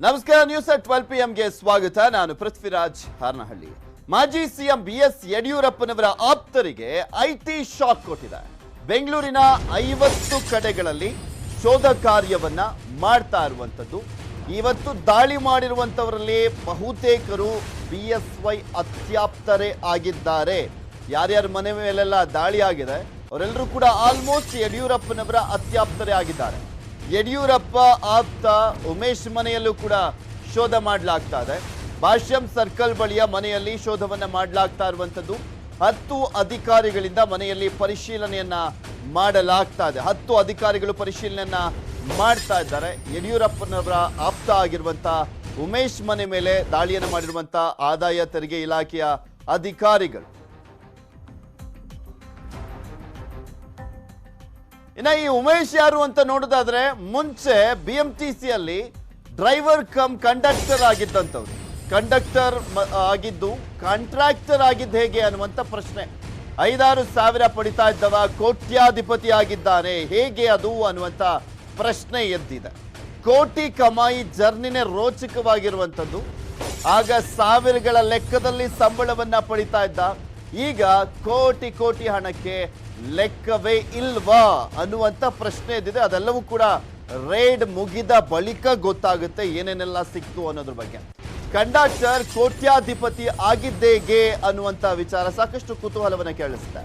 ನಮಸ್ಕಾರ news at 12 PM ಗೆ ಸ್ವಾಗತ. ನಾನು ಪೃಥ್ವಿರಾಜ್ ಹಾರನಹಳ್ಳಿ. ಮಾಜಿ ಸಿಎಂ ಬಿಎಸ್ ಯಡಿಯೂರಪ್ಪನವರ ಆಪ್ತರಿಗೆ ಐಟಿ ಶಾಕ್ ಕೊಟ್ಟಿದೆ. ಬೆಂಗಳೂರಿನ 50 ಕಡೆಗಳಲ್ಲಿ ಶೋಧ ಕಾರ್ಯವನ್ನ ಮಾಡ್ತಾ ಇರುವಂತದ್ದು. ಇವತ್ತು ದಾಳಿ ಮಾಡಿರುವಂತವರಲ್ಲಿ ಬಹುತೇಕರು ಬಿಎಸ್ವೈ ಅತ್ಯಾಪ್ತರೇ ಆಗಿದ್ದಾರೆ. ಯಾರ್ಯಾರ ಮನೆ ಮೇಲೆಲ್ಲ ದಾಳಿ ಆಗಿದೆ ಅವರೆಲ್ಲರೂ ಕೂಡ ಆಲ್ಮೋಸ್ಟ್ ಯಡಿಯೂರಪ್ಪನವರ ಅತ್ಯಾಪ್ತರೇ ಆಗಿದ್ದಾರೆ. ಯಡಿಯೂರಪ್ಪ ಆಪ್ತ ಉಮೇಶ್ ಮನೆಯಲ್ಲೂ ಕೂಡ ಶೋಧ ಮಾಡಲಾಗ್ತಾ ಇದೆ. ಭಾಷ್ಯಂ ಸರ್ಕಲ್ ಬಳಿಯ ಮನೆಯಲ್ಲಿ ಶೋಧವನ್ನ ಮಾಡಲಾಗ್ತಾ ಇರುವಂತದ್ದು. 10 ಅಧಿಕಾರಿಗಳಿಂದ ಮನೆಯಲ್ಲಿ ಪರಿಶೀಲನೆಯನ್ನ ಮಾಡಲಾಗ್ತಾ ಇದೆ. 10 ಅಧಿಕಾರಿಗಳು ಪರಿಶೀಲನೆಯನ್ನ ಮಾಡ್ತಾ ಇದ್ದಾರೆ. ಯಡಿಯೂರಪ್ಪನವರ ಆಪ್ತ ಆಗಿರುವಂತ ಉಮೇಶ್ ಮನೆ ಮೇಲೆ ದಾಳಿಯನ್ನು ಮಾಡಿರುವಂತ ಆದಾಯ ತೆರಿಗೆ ಇಲಾಖೆಯ ಅಧಿಕಾರಿಗಳು. ಇನ್ನು ಈ ಉಮೇಶ್ ಯಾರು ಅಂತ ನೋಡೋದಾದ್ರೆ ಮುಂಚೆ BMTCಯಲ್ಲಿ ಡ್ರೈವರ್ ಕಮ್ ಕಂಡಕ್ಟರ್ ಆಗಿದ್ದಂಥವ್ರು. ಕಂಡಕ್ಟರ್ ಆಗಿದ್ದು ಕಾಂಟ್ರಾಕ್ಟರ್ ಆಗಿದ್ದು ಹೇಗೆ ಅನ್ನುವಂಥ ಪ್ರಶ್ನೆ. 5-6 ಸಾವಿರ ಪಡಿತಾ ಇದ್ದವ ಕೋಟ್ಯಾಧಿಪತಿ ಆಗಿದ್ದಾನೆ, ಹೇಗೆ ಅದು ಅನ್ನುವಂಥ ಪ್ರಶ್ನೆ ಎದ್ದಿದೆ. ಕೋಟಿ ಕಮಾಯಿ ಜರ್ನಿನೇ ರೋಚಕವಾಗಿರುವಂಥದ್ದು. ಆಗ ಸಾವಿರಗಳ ಲೆಕ್ಕದಲ್ಲಿ ಸಂಬಳವನ್ನ ಪಡಿತಾ ಇದ್ದ, ಈಗ ಕೋಟಿ ಕೋಟಿ ಹಣಕ್ಕೆ ಲೆಕ್ಕವೇ ಇಲ್ವಾ ಅನ್ನುವಂಥ ಪ್ರಶ್ನೆ ಎದ್ದಿದೆ. ಅದೆಲ್ಲವೂ ಕೂಡ ರೇಡ್ ಮುಗಿದ ಬಳಿಕ ಗೊತ್ತಾಗುತ್ತೆ ಏನೇನೆಲ್ಲ ಸಿಕ್ತು ಅನ್ನೋದ್ರ ಬಗ್ಗೆ. ಕಂಡಕ್ಟರ್ ಕೋಟ್ಯಾಧಿಪತಿ ಆಗಿದ್ದೇಗೆ ಅನ್ನುವಂಥ ವಿಚಾರ ಸಾಕಷ್ಟು ಕುತೂಹಲವನ್ನು ಕೇಳಿಸುತ್ತೆ.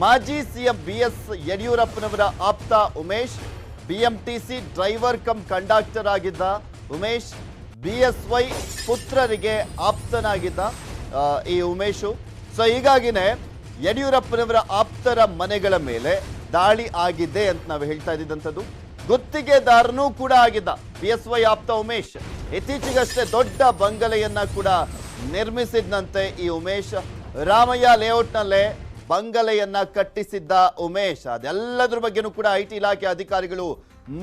ಮಾಜಿ ಸಿಎಂ ಬಿಎಸ್ ಯಡಿಯೂರಪ್ಪನವರ ಆಪ್ತ Umesh, BMTC driver come conductor ಆಗಿದ್ದ ಉಮೇಶ್, BSY ಪುತ್ರರಿಗೆ ಆಪ್ತನಾಗಿದ್ದ ಈ ಉಮೇಶು. ಸೊ ಹೀಗಾಗಿನೇ ಯಡಿಯೂರಪ್ಪನವರ ಆಪ್ತರ ಮನೆಗಳ ಮೇಲೆ ದಾಳಿ ಆಗಿದೆ ಅಂತ ನಾವು ಹೇಳ್ತಾ ಇದ್ದಂಥದ್ದು. ಗುತ್ತಿಗೆದಾರನೂ ಕೂಡ ಆಗಿದ್ದ BSY ಆಪ್ತ ಉಮೇಶ್. ಇತ್ತೀಚೆಗಷ್ಟೇ ದೊಡ್ಡ ಬಂಗಲೆಯನ್ನ ಕೂಡ ನಿರ್ಮಿಸಿದ್ದಂತೆ ಈ ಉಮೇಶ್. ರಾಮಯ್ಯ ಲೇಔಟ್ನಲ್ಲೇ ಬಂಗಲೆಯನ್ನ ಕಟ್ಟಿಸಿದ್ದ ಉಮೇಶ್. ಅದೆಲ್ಲದ್ರ ಬಗ್ಗೆನೂ ಕೂಡ IT ಇಲಾಖೆ ಅಧಿಕಾರಿಗಳು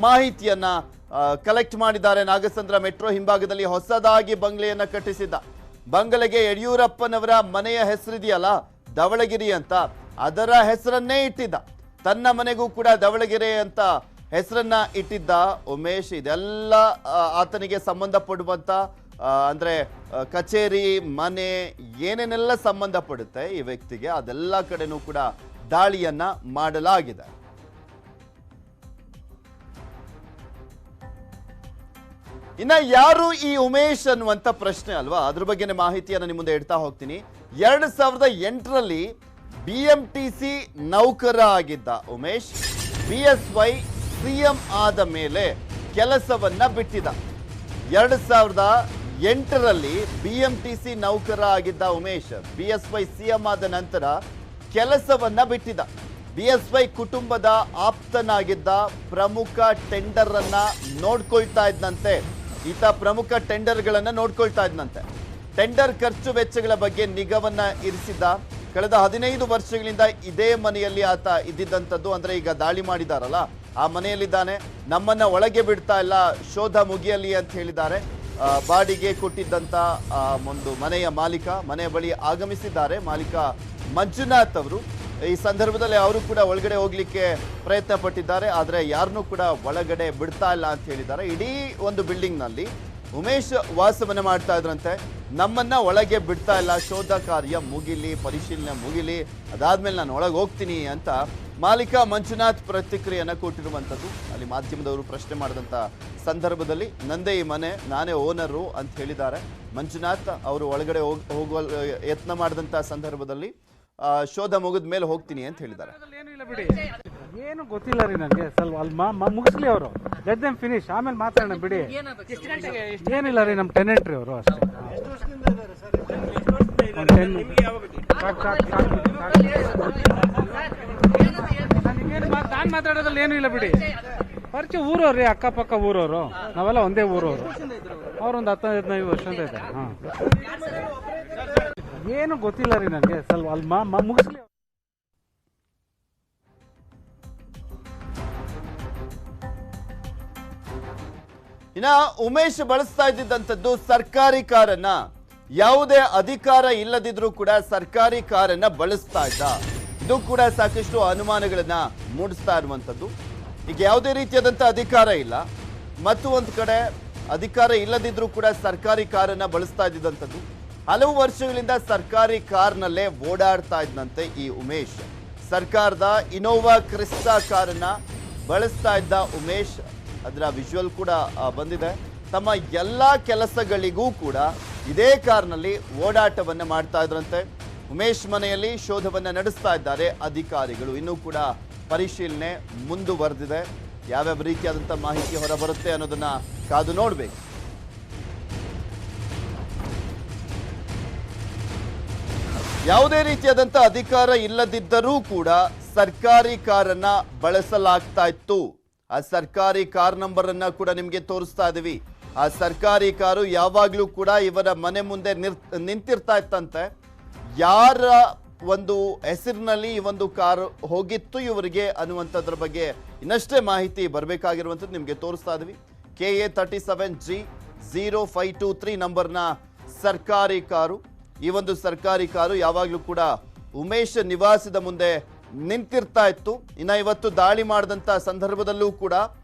ಮಾಹಿತಿಯನ್ನ ಕಲೆಕ್ಟ್ ಮಾಡಿದ್ದಾರೆ. ನಾಗಸಂದ್ರ ಮೆಟ್ರೋ ಹಿಂಭಾಗದಲ್ಲಿ ಹೊಸದಾಗಿ ಬಂಗಲೆಯನ್ನ ಕಟ್ಟಿಸಿದ್ದ. ಬಂಗಲೆಗೆ ಯಡಿಯೂರಪ್ಪನವರ ಮನೆಯ ಹೆಸರಿದೆಯಲ್ಲ ಧವಳಗಿರಿ ಅಂತ, ಅದರ ಹೆಸರನ್ನೇ ಇಟ್ಟಿದ್ದ. ತನ್ನ ಮನೆಗೂ ಕೂಡ ಧವಳಗಿರಿ ಅಂತ ಹೆಸರನ್ನ ಇಟ್ಟಿದ್ದ ಉಮೇಶ್. ಇದೆಲ್ಲ ಆತನಿಗೆ ಸಂಬಂಧಪಡುವಂತ ಅಂದ್ರೆ ಕಚೇರಿ, ಮನೆ, ಏನೇನೆಲ್ಲ ಸಂಬಂಧಪಡುತ್ತೆ ಈ ವ್ಯಕ್ತಿಗೆ ಅದೆಲ್ಲ ಕಡೆನೂ ಕೂಡ ದಾಳಿಯನ್ನ ಮಾಡಲಾಗಿದೆ. ಇನ್ನ ಯಾರು ಈ ಉಮೇಶ್ ಅನ್ನುವಂತ ಪ್ರಶ್ನೆ ಅಲ್ವಾ, ಅದ್ರ ಬಗ್ಗೆನೇ ಮಾಹಿತಿಯನ್ನು ನಿಮ್ಮ ಮುಂದೆ ಇಡ್ತಾ ಹೋಗ್ತೀನಿ. 2008ರಲ್ಲಿ BMTC ನೌಕರ ಆಗಿದ್ದ ಉಮೇಶ್ BSY CM ಆದ ಮೇಲೆ ಕೆಲಸವನ್ನ ಬಿಟ್ಟಿದ್ದ. 2008ರಲ್ಲಿ BMTC ನೌಕರ ಆಗಿದ್ದ ಉಮೇಶ್ BSY CM ಆದ ನಂತರ ಕೆಲಸವನ್ನ ಬಿಟ್ಟಿದ್ದ. BSY ಕುಟುಂಬದ ಆಪ್ತನಾಗಿದ್ದ, ಪ್ರಮುಖ ಟೆಂಡರ್ ಅನ್ನ ನೋಡ್ಕೊಳ್ತಾ ಇದ್ದಂತೆ. ಈತ ಪ್ರಮುಖ ಟೆಂಡರ್ಗಳನ್ನ ನೋಡ್ಕೊಳ್ತಾ ಇದ್ದಂತೆ. ಟೆಂಡರ್ ಖರ್ಚು ವೆಚ್ಚಗಳ ಬಗ್ಗೆ ನಿಗಾವನ್ನ ಇರಿಸಿದ್ದ. ಕಳೆದ 15 ವರ್ಷಗಳಿಂದ ಇದೇ ಮನೆಯಲ್ಲಿ ಆತ ಇದ್ದಿದ್ದಂಥದ್ದು. ಅಂದ್ರೆ ಈಗ ದಾಳಿ ಮಾಡಿದಾರಲ್ಲ ಆ ಮನೆಯಲ್ಲಿದ್ದಾನೆ. ನಮ್ಮನ್ನ ಒಳಗೆ ಬಿಡ್ತಾ ಇಲ್ಲ, ಶೋಧ ಮುಗಿಯಲಿ ಅಂತ ಹೇಳಿದ್ದಾರೆ. ಬಾಡಿಗೆ ಕೊಟ್ಟಿದ್ದಂತ ಒಂದು ಮನೆಯ ಮಾಲೀಕ ಮನೆಯ ಬಳಿ ಆಗಮಿಸಿದ್ದಾರೆ. ಮಾಲೀಕ ಮಂಜುನಾಥ್ ಅವರು. ಈ ಸಂದರ್ಭದಲ್ಲಿ ಅವರು ಕೂಡ ಒಳಗಡೆ ಹೋಗ್ಲಿಕ್ಕೆ ಪ್ರಯತ್ನ ಪಟ್ಟಿದ್ದಾರೆ, ಆದರೆ ಯಾರನ್ನೂ ಕೂಡ ಒಳಗಡೆ ಬಿಡ್ತಾ ಇಲ್ಲ ಅಂತ ಹೇಳಿದ್ದಾರೆ. ಇಡೀ ಒಂದು ಬಿಲ್ಡಿಂಗ್ ನಲ್ಲಿ ಉಮೇಶ್ ವಾಸವನ್ನ ಮಾಡ್ತಾ ಇದ್ರಂತೆ. ನಮ್ಮನ್ನ ಒಳಗೆ ಬಿಡ್ತಾ ಇಲ್ಲ, ಶೋಧ ಕಾರ್ಯ ಮುಗಿಲಿ, ಪರಿಶೀಲನೆ ಮುಗಿಲಿ, ಅದಾದ್ಮೇಲೆ ನಾನು ಒಳಗೆ ಹೋಗ್ತೀನಿ ಅಂತ ಮಾಲೀಕ ಮಂಜುನಾಥ್ ಪ್ರತಿಕ್ರಿಯೆಯನ್ನ ಕೊಟ್ಟಿರುವಂಥದ್ದು. ಅಲ್ಲಿ ಮಾಧ್ಯಮದವರು ಪ್ರಶ್ನೆ ಮಾಡಿದಂಥ ಸಂದರ್ಭದಲ್ಲಿ ನಂದೇ ಈ ಮನೆ, ನಾನೇ ಓನರು ಅಂತ ಹೇಳಿದ್ದಾರೆ. ಮಂಜುನಾಥ್ ಅವರು ಒಳಗಡೆ ಹೋಗುವ ಯತ್ನ ಮಾಡಿದಂಥ ಸಂದರ್ಭದಲ್ಲಿ ಶೋಧ ಮುಗಿದ ಮೇಲೆ ಹೋಗ್ತೀನಿ ಅಂತ ಹೇಳಿದ್ದಾರೆ. ಏನು ಗೊತ್ತಿಲ್ಲ ರೀ ನನಗೆ, ಸ್ವಲ್ಪ ಅಲ್ಲಿ ಮುಗಿಸ್ಲಿ ಅವರು, ಲೆಟ್ ದೆಮ್ ಫಿನಿಶ್, ಆಮೇಲೆ ಮಾತಾಡೋಣ ಬಿಡಿ. ಏನಿಲ್ಲ ರೀ, ನಮ್ಮ ಟೆನೆಂಟ್ ರೀ ಅವರು ಅಷ್ಟೇ. ನಾನು ಮಾತಾಡೋದ್ರಲ್ಲಿ ಏನೂ ಇಲ್ಲ ಬಿಡಿ. ಪರಿಚಯ ಊರವ್ರಿ, ಅಕ್ಕಪಕ್ಕ ಊರವರು, ನಾವೆಲ್ಲ ಒಂದೇ ಊರವರು. ಅವ್ರೊಂದು 10-15 ವರ್ಷದಿಂದ ಇದ್ದಾರೆ. ಹಾಂ, ಏನು ಗೊತ್ತಿಲ್ಲ ರೀ ನನಗೆ, ಸ್ವಲ್ಪ ಅಲ್ಲಿ ಮುಗಿಸ್ಲಿ. ಇನ್ನ ಉಮೇಶ್ ಬಳಸ್ತಾ ಇದ್ದಿದ್ದಂಥದ್ದು ಸರ್ಕಾರಿ ಕಾರನ್ನ. ಯಾವುದೇ ಅಧಿಕಾರ ಇಲ್ಲದಿದ್ರೂ ಕೂಡ ಸರ್ಕಾರಿ ಕಾರನ್ನ ಬಳಸ್ತಾ ಇದ್ದ. ಇದು ಕೂಡ ಸಾಕಷ್ಟು ಅನುಮಾನಗಳನ್ನ ಮೂಡಿಸ್ತಾ ಇರುವಂಥದ್ದು. ಈಗ ಯಾವುದೇ ರೀತಿಯಾದಂಥ ಅಧಿಕಾರ ಇಲ್ಲ, ಮತ್ತು ಒಂದು ಕಡೆ ಅಧಿಕಾರ ಇಲ್ಲದಿದ್ರೂ ಕೂಡ ಸರ್ಕಾರಿ ಕಾರನ್ನ ಬಳಸ್ತಾ ಇದ್ದಂಥದ್ದು. ಹಲವು ವರ್ಷಗಳಿಂದ ಸರ್ಕಾರಿ ಕಾರ್ನಲ್ಲೇ ಓಡಾಡ್ತಾ ಇದ್ದಂತೆ ಈ ಉಮೇಶ್. ಸರ್ಕಾರದ ಇನೋವಾ ಕ್ರಿಸ್ಟಾ ಕಾರನ್ನ ಬಳಸ್ತಾ ಇದ್ದ ಉಮೇಶ್. ಅದರ ವಿಜುವಲ್ ಕೂಡ ಬಂದಿದೆ. ತಮ್ಮ ಎಲ್ಲ ಕೆಲಸಗಳಿಗೂ ಕೂಡ ಇದೇ ಕಾರ್ನಲ್ಲಿ ಓಡಾಟವನ್ನು ಮಾಡ್ತಾ ಇದ್ರಂತೆ. ಉಮೇಶ್ ಮನೆಯಲ್ಲಿ ಶೋಧವನ್ನು ನಡೆಸ್ತಾ ಇದ್ದಾರೆ ಅಧಿಕಾರಿಗಳು. ಇನ್ನೂ ಕೂಡ ಪರಿಶೀಲನೆ ಮುಂದುವರೆದಿದೆ. ಯಾವ್ಯಾವ ರೀತಿಯಾದಂಥ ಮಾಹಿತಿ ಹೊರಬರುತ್ತೆ ಅನ್ನೋದನ್ನ ಕಾದು ನೋಡಬೇಕು. ಯಾವುದೇ ರೀತಿಯಾದಂಥ ಅಧಿಕಾರ ಇಲ್ಲದಿದ್ದರೂ ಕೂಡ ಸರ್ಕಾರಿ ಕಾರನ್ನ ಬಳಸಲಾಗ್ತಾ ಇತ್ತು. ಆ ಸರ್ಕಾರಿ ಕಾರ್ ನಂಬರ್ ಅನ್ನ ಕೂಡ ನಿಮಗೆ ತೋರಿಸ್ತಾ ಇದೀವಿ. ಆ ಸರ್ಕಾರಿ ಕಾರು ಯಾವಾಗಲೂ ಕೂಡ ಇವರ ಮನೆ ಮುಂದೆ ನಿಂತಿರ್ತಾ ಇತ್ತಂತೆ. ಯಾರ ಒಂದು ಹೆಸರಿನಲ್ಲಿ ಈ ಒಂದು ಕಾರು ಹೋಗಿತ್ತು ಇವರಿಗೆ ಅನ್ನುವಂಥದ್ರ ಬಗ್ಗೆ ಇನ್ನಷ್ಟೇ ಮಾಹಿತಿ ಬರಬೇಕಾಗಿರುವಂಥದ್ದು ನಿಮಗೆ ತೋರಿಸ್ತಾ ಇದೀವಿ. KA 37G0523 ನಂಬರ್ನ ಸರ್ಕಾರಿ ಕಾರು. ಈ ಒಂದು ಸರ್ಕಾರಿ ಕಾರು ಯಾವಾಗಲೂ ಕೂಡ ಉಮೇಶ್ ನಿವಾಸದ ಮುಂದೆ ನಿಂತಿರ್ತಾ ಇತ್ತು. ಇನ್ನು ಇವತ್ತು ದಾಳಿ ಮಾಡಿದಂಥ ಸಂದರ್ಭದಲ್ಲೂ ಕೂಡ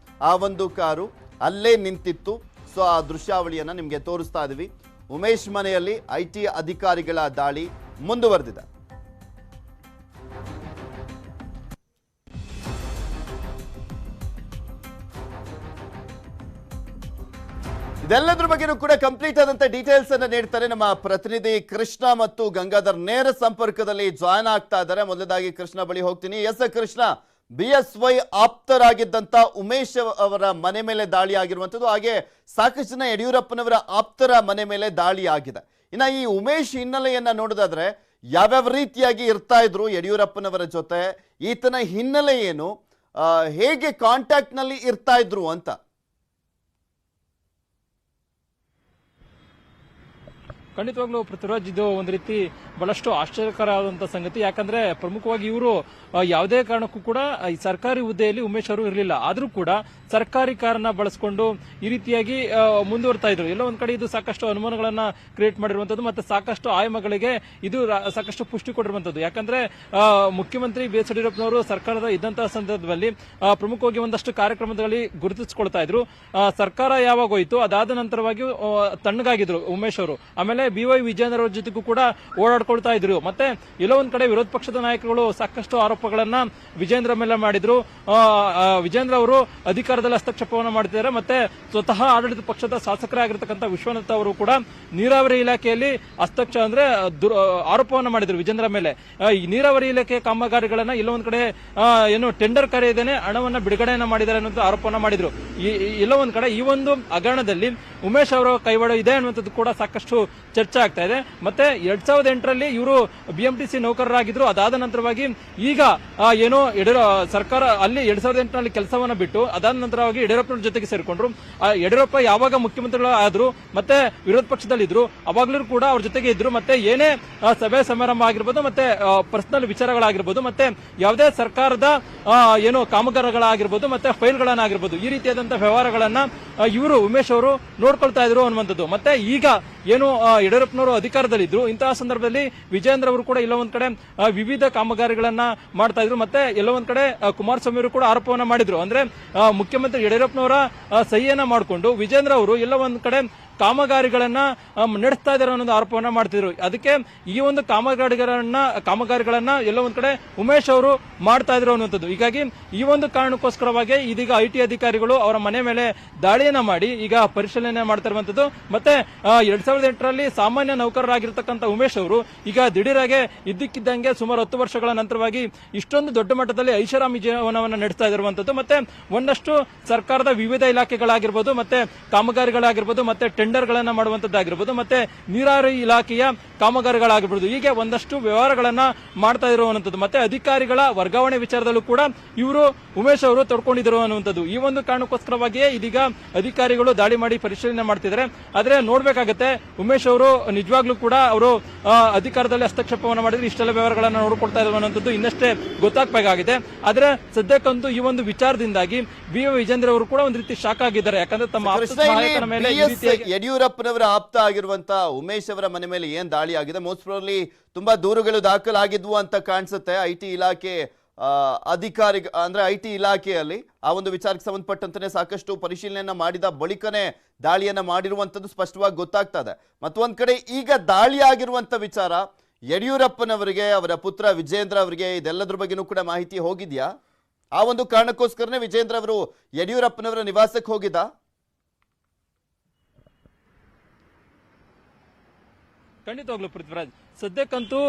ಆ ಒಂದು ಕಾರು ಅಲ್ಲೇ ನಿಂತಿತ್ತು. ಸೊ ಆ ದೃಶ್ಯಾವಳಿಯನ್ನ ನಿಮಗೆ ತೋರಿಸ್ತಾ ಇದೀವಿ. ಉಮೇಶ್ ಮನೆಯಲ್ಲಿ IT ಅಧಿಕಾರಿಗಳ ದಾಳಿ ಮುಂದುವರೆದಿದೆ. ಇದೆಲ್ಲದ್ರ ಬಗ್ಗೆನೂ ಕೂಡ ಕಂಪ್ಲೀಟ್ ಆದಂತ ಡೀಟೇಲ್ಸ್ ಅನ್ನ ನೀಡ್ತಾರೆ ನಮ್ಮ ಪ್ರತಿನಿಧಿ ಕೃಷ್ಣ ಮತ್ತು ಗಂಗಾಧರ್ ನೇರ ಸಂಪರ್ಕದಲ್ಲಿ ಜಾಯ್ನ್ ಆಗ್ತಾ ಇದ್ದಾರೆ. ಮೊದಲದಾಗಿ ಕೃಷ್ಣ ಬಳಿ ಹೋಗ್ತೀನಿ. ಎಸ್ ಕೃಷ್ಣ, BSY ಆಪ್ತರಾಗಿದ್ದಂತ ಉಮೇಶ್ ಅವರ ಮನೆ ಮೇಲೆ ದಾಳಿ ಆಗಿರುವಂತದ್ದು, ಹಾಗೆ ಸಾಕಷ್ಟು ಜನ ಯಡಿಯೂರಪ್ಪನವರ ಆಪ್ತರ ಮನೆ ಮೇಲೆ ದಾಳಿ ಆಗಿದೆ. ಇನ್ನ ಈ ಉಮೇಶ್ ಹಿನ್ನೆಲೆಯನ್ನ ನೋಡೋದಾದ್ರೆ ಯಾವ್ಯಾವ ರೀತಿಯಾಗಿ ಇರ್ತಾ ಇದ್ರು ಯಡಿಯೂರಪ್ಪನವರ ಜೊತೆ, ಈತನ ಹಿನ್ನೆಲೆ ಏನು, ಹೇಗೆ ಕಾಂಟ್ಯಾಕ್ಟ್ ನಲ್ಲಿ ಇರ್ತಾ ಇದ್ರು ಅಂತ? ಖಂಡಿತವಾಗ್ಲೂ ಪೃಥ್ವಿರಾಜ್, ಇದು ಒಂದು ರೀತಿ ಬಹಳಷ್ಟು ಆಶ್ಚರ್ಯಕರವಾದಂತಹ ಸಂಗತಿ. ಯಾಕಂದ್ರೆ ಪ್ರಮುಖವಾಗಿ ಇವರು ಯಾವುದೇ ಕಾರಣಕ್ಕೂ ಕೂಡ ಈ ಸರ್ಕಾರಿ ಹುದ್ದೆಯಲ್ಲಿ ಉಮೇಶ್ ಅವರು ಇರಲಿಲ್ಲ. ಆದ್ರೂ ಕೂಡ ಸರ್ಕಾರಿ ಕಾರನ್ನ ಬಳಸಿಕೊಂಡು ಈ ರೀತಿಯಾಗಿ ಮುಂದುವರ್ತಾ ಇದ್ರು. ಎಲ್ಲೋ ಒಂದ್ ಕಡೆ ಇದು ಸಾಕಷ್ಟು ಅನುಮಾನಗಳನ್ನ ಕ್ರಿಯೇಟ್ ಮಾಡಿರುವಂತದ್ದು, ಮತ್ತೆ ಸಾಕಷ್ಟು ಆಯಾಮಗಳಿಗೆ ಇದು ಸಾಕಷ್ಟು ಪುಷ್ಟಿ ಕೊಟ್ಟಿರುವಂತದ್ದು. ಯಾಕಂದ್ರೆ ಮುಖ್ಯಮಂತ್ರಿ BS ಯಡಿಯೂರಪ್ಪನವರು ಸರ್ಕಾರದ ಇದ್ದಂತಹ ಸಂದರ್ಭದಲ್ಲಿ ಪ್ರಮುಖವಾಗಿ ಒಂದಷ್ಟು ಕಾರ್ಯಕ್ರಮದಲ್ಲಿ ಗುರುತಿಸಿಕೊಳ್ತಾ ಇದ್ರು. ಸರ್ಕಾರ ಯಾವಾಗ ಹೋಯಿತು ಅದಾದ ನಂತರವಾಗಿ ತಣ್ಣಗಾಗಿದ್ರು ಉಮೇಶ್ ಅವರು. ಆಮೇಲೆ BY ವಿಜೇಂದ್ರ ಅವರ ಜೊತೆಗೂ ಕೂಡ ಓಡಾಡ್ಕೊಳ್ತಾ ಇದ್ರು. ಮತ್ತೆ ಎಲ್ಲೋ ಒಂದ್ ಕಡೆ ವಿರೋಧ ಪಕ್ಷದ ನಾಯಕರುಗಳು ಸಾಕಷ್ಟು ಆರೋಪಗಳನ್ನ ವಿಜೇಂದ್ರ ಮೇಲೆ ಮಾಡಿದ್ರು. ವಿಜೇಂದ್ರ ಅವರು ಅಧಿಕಾರದಲ್ಲಿ ಹಸ್ತಕ್ಷೇಪವನ್ನು ಮಾಡ್ತಿದ್ದಾರೆ. ಮತ್ತೆ ಸ್ವತಃ ಆಡಳಿತ ಪಕ್ಷದ ಶಾಸಕರಾಗಿರ್ತಕ್ಕಂಥ ವಿಶ್ವನಾಥ್ ಅವರು ಕೂಡ ನೀರಾವರಿ ಇಲಾಖೆಯಲ್ಲಿ ಆರೋಪವನ್ನು ಮಾಡಿದ್ರು ವಿಜೇಂದ್ರ ಮೇಲೆ. ಈ ನೀರಾವರಿ ಇಲಾಖೆ ಕಾಮಗಾರಿಗಳನ್ನ ಎಲ್ಲೋ ಒಂದ್ ಕಡೆ ಏನು ಟೆಂಡರ್ ಕರೆಯದೇನೆ ಹಣವನ್ನ ಬಿಡುಗಡೆಯನ್ನ ಮಾಡಿದ್ದಾರೆ ಅನ್ನೋ ಆರೋಪವನ್ನು ಮಾಡಿದ್ರು. ಎಲ್ಲೋ ಒಂದ್ ಕಡೆ ಈ ಒಂದು ಹಗರಣದಲ್ಲಿ ಉಮೇಶ್ ಅವರ ಕೈವಾಡ ಇದೆ ಅನ್ನುವಂಥದ್ದು ಕೂಡ ಸಾಕಷ್ಟು ಚರ್ಚೆ ಆಗ್ತಾ ಇದೆ. ಮತ್ತೆ 2008ರಲ್ಲಿ ಇವರು BMTC ನೌಕರರಾಗಿದ್ರು. ಅದಾದ ನಂತರವಾಗಿ ಈಗ ಏನೋ ಸರ್ಕಾರ ಅಲ್ಲಿ 2008ನಲ್ಲಿ ಕೆಲಸವನ್ನ ಬಿಟ್ಟು ಅದಾದ ನಂತರವಾಗಿ ಯಡಿಯೂರಪ್ಪನ ಜೊತೆಗೆ ಸೇರಿಕೊಂಡ್ರು. ಯಡಿಯೂರಪ್ಪ ಯಾವಾಗ ಮುಖ್ಯಮಂತ್ರಿಗಳು ಆದ್ರು ಮತ್ತೆ ವಿರೋಧ ಪಕ್ಷದಲ್ಲಿ ಇದ್ರು, ಅವಾಗ್ಲೂ ಕೂಡ ಅವ್ರ ಜೊತೆಗೆ ಇದ್ರು. ಮತ್ತೆ ಏನೇ ಸಭೆ ಸಮಾರಂಭ ಆಗಿರ್ಬೋದು, ಮತ್ತೆ ಪರ್ಸನಲ್ ವಿಚಾರಗಳಾಗಿರ್ಬೋದು, ಮತ್ತೆ ಯಾವುದೇ ಸರ್ಕಾರದ ಏನು ಕಾಮಗಾರಿಗಳಾಗಿರ್ಬೋದು, ಮತ್ತೆ ಫೈಲ್ಗಳನ್ನಾಗಿರ್ಬೋದು, ಈ ರೀತಿಯಾದಂತಹ ವ್ಯವಹಾರಗಳನ್ನ ಇವರು ಉಮೇಶ್ ಅವರು ನೋಡ್ಕೊಳ್ತಾ ಇದ್ರು ಅನ್ನುವಂಥದ್ದು. ಮತ್ತೆ ಈಗ ಏನು ಯಡಿಯೂರಪ್ಪನವರು ಅಧಿಕಾರದಲ್ಲಿದ್ರು, ಇಂತಹ ಸಂದರ್ಭದಲ್ಲಿ ವಿಜೇಂದ್ರ ಅವರು ಕೂಡ ಎಲ್ಲೋ ಒಂದ್ ಕಡೆ ವಿವಿಧ ಕಾಮಗಾರಿಗಳನ್ನ ಮಾಡ್ತಾ ಇದ್ರು. ಮತ್ತೆ ಎಲ್ಲೋ ಒಂದ್ ಕಡೆ ಕುಮಾರಸ್ವಾಮಿ ಅವರು ಕೂಡ ಆರೋಪವನ್ನ ಮಾಡಿದ್ರು. ಅಂದ್ರೆ ಮುಖ್ಯಮಂತ್ರಿ ಯಡಿಯೂರಪ್ಪನವರ ಸಹಿಯನ್ನ ಮಾಡಿಕೊಂಡು ವಿಜೇಂದ್ರ ಅವರು ಎಲ್ಲೋ ಒಂದ್ ಕಡೆ ಕಾಮಗಾರಿಗಳನ್ನ ನಡೆಸ್ತಾ ಇದ್ದಾರೆ ಅನ್ನೋ ಆರೋಪವನ್ನ ಮಾಡ್ತಿದ್ರು. ಅದಕ್ಕೆ ಈ ಒಂದು ಕಾಮಗಾರಿಗಳನ್ನ ಎಲ್ಲೋ ಒಂದ್ ಕಡೆ ಉಮೇಶ್ ಅವರು ಮಾಡ್ತಾ ಇದ್ರು ಅನ್ನುವಂಥದ್ದು. ಹೀಗಾಗಿ ಈ ಒಂದು ಕಾರಣಕ್ಕೋಸ್ಕರವಾಗಿ ಇದೀಗ IT ಅಧಿಕಾರಿಗಳು ಅವರ ಮನೆ ಮೇಲೆ ದಾಳಿಯನ್ನ ಮಾಡಿ ಈಗ ಪರಿಶೀಲನೆ ಮಾಡ್ತಾ ಇರುವಂತದ್ದು. ಮತ್ತೆ 2008ರಲ್ಲಿ ಸಾಮಾನ್ಯ ನೌಕರರಾಗಿರ್ತಕ್ಕಂಥ ಉಮೇಶ್ ಅವರು ಈಗ ದಿಢೀರಾಗೆ ಇದ್ದಕ್ಕಿದ್ದಂಗೆ ಸುಮಾರು 10 ವರ್ಷಗಳ ನಂತರವಾಗಿ ಇಷ್ಟೊಂದು ದೊಡ್ಡ ಮಟ್ಟದಲ್ಲಿ ಐಷಾರಾಮಿ ಜೀವನವನ್ನು ನಡೆಸ್ತಾ ಇರುವಂತದ್ದು. ಮತ್ತೆ ಒಂದಷ್ಟು ಸರ್ಕಾರದ ವಿವಿಧ ಇಲಾಖೆಗಳಾಗಿರ್ಬೋದು, ಮತ್ತೆ ಕಾಮಗಾರಿಗಳಾಗಿರ್ಬೋದು, ಮತ್ತೆ ಟೆಂಡರ್ ಗಳನ್ನ ಮಾಡುವಂತದ್ದಾಗಿರ್ಬೋದು, ಮತ್ತೆ ನೀರಾವರಿ ಇಲಾಖೆಯ ಕಾಮಗಾರಿಗಳಾಗಿರ್ಬೋದು, ಹೀಗೆ ಒಂದಷ್ಟು ವ್ಯವಹಾರಗಳನ್ನ ಮಾಡ್ತಾ ಇರುವಂತದ್ದು. ಮತ್ತೆ ಅಧಿಕಾರಿಗಳ ವರ್ಗಾವಣೆ ವಿಚಾರದಲ್ಲೂ ಕೂಡ ಇವರು ಉಮೇಶ್ ಅವರು ತೊಡ್ಕೊಂಡಿದ್ರು ಅನ್ನುವಂಥದ್ದು. ಈ ಒಂದು ಕಾರಣಕ್ಕೋಸ್ಕರವಾಗಿಯೇ ಇದೀಗ ಅಧಿಕಾರಿಗಳು ದಾಳಿ ಮಾಡಿ ಪರಿಶೀಲನೆ ಮಾಡ್ತಿದ್ದಾರೆ. ಆದ್ರೆ ನೋಡ್ಬೇಕಾಗತ್ತೆ, ಉಮೇಶ್ ಅವರು ನಿಜವಾಗ್ಲೂ ಕೂಡ ಅವರು ಅಧಿಕಾರದಲ್ಲಿ ಹಸ್ತಕ್ಷೇಪವನ್ನು ಮಾಡಿದ್ರೆ ಇಷ್ಟೆಲ್ಲ ವ್ಯವಹಾರಗಳನ್ನ ನೋಡ್ಕೊಳ್ತಾ ಇದ್ರು ಅನ್ನೋದು ಇನ್ನಷ್ಟೇ ಗೊತ್ತಾಗಬೇಕಾಗಿದೆ. ಆದ್ರೆ ಸದ್ಯಕ್ಕಂತೂ ಈ ಒಂದು ವಿಚಾರದಿಂದಾಗಿ BY ವಿಜೇಂದ್ರ ಅವರು ಕೂಡ ಒಂದು ರೀತಿ ಶಾಕ್ ಆಗಿದ್ದಾರೆ. ಯಾಕಂದ್ರೆ ತಮ್ಮ ಸಹಾಯಕನ ಮೇಲೆ ಯಡಿಯೂರಪ್ಪನವರ ಆಪ್ತ ಆಗಿರುವಂತ ಉಮೇಶ್ ಅವರ ಮನೆ ಮೇಲೆ ಏನ್ ದಾಳಿ ಆಗಿದೆ, ಮೋಸ್ಟ್ ಪ್ರಾಬಬ್ಲಿ ತುಂಬಾ ದೂರುಗಳು ದಾಖಲಾಗಿದ್ವು ಅಂತ ಕಾಣಿಸುತ್ತೆ. IT ಇಲಾಖೆ ಅಧಿಕಾರಿ ಅಂದ್ರೆ IT ಇಲಾಖೆಯಲ್ಲಿ ಆ ಒಂದು ವಿಚಾರಕ್ಕೆ ಸಂಬಂಧಪಟ್ಟಂತೆ ಸಾಕಷ್ಟು ಪರಿಶೀಲನೆಯನ್ನ ಮಾಡಿದ ಬಳಿಕನೇ ದಾಳಿಯನ್ನ ಮಾಡಿರುವಂತದ್ದು ಸ್ಪಷ್ಟವಾಗಿ ಗೊತ್ತಾಗ್ತಾ ಇದೆ. ಮತ್ತೊಂದ್ ಕಡೆ ಈಗ ದಾಳಿ ಆಗಿರುವಂತ ವಿಚಾರ ಯಡಿಯೂರಪ್ಪನವರಿಗೆ, ಅವರ ಪುತ್ರ ವಿಜೇಂದ್ರ ಅವರಿಗೆ ಇದೆಲ್ಲದ್ರ ಬಗ್ಗೆನೂ ಕೂಡ ಮಾಹಿತಿ ಹೋಗಿದ್ಯಾ? ಆ ಒಂದು ಕಾರಣಕ್ಕೋಸ್ಕರನೇ ವಿಜೇಂದ್ರ ಅವರು ಯಡಿಯೂರಪ್ಪನವರ ನಿವಾಸಕ್ಕೆ ಹೋಗಿದ್ದ? ಖಂಡಿತವಾಗ್ಲೂ ಪೃಥ್ವಿರಾಜ್, ಸದ್ಯಕ್ಕಂತೂ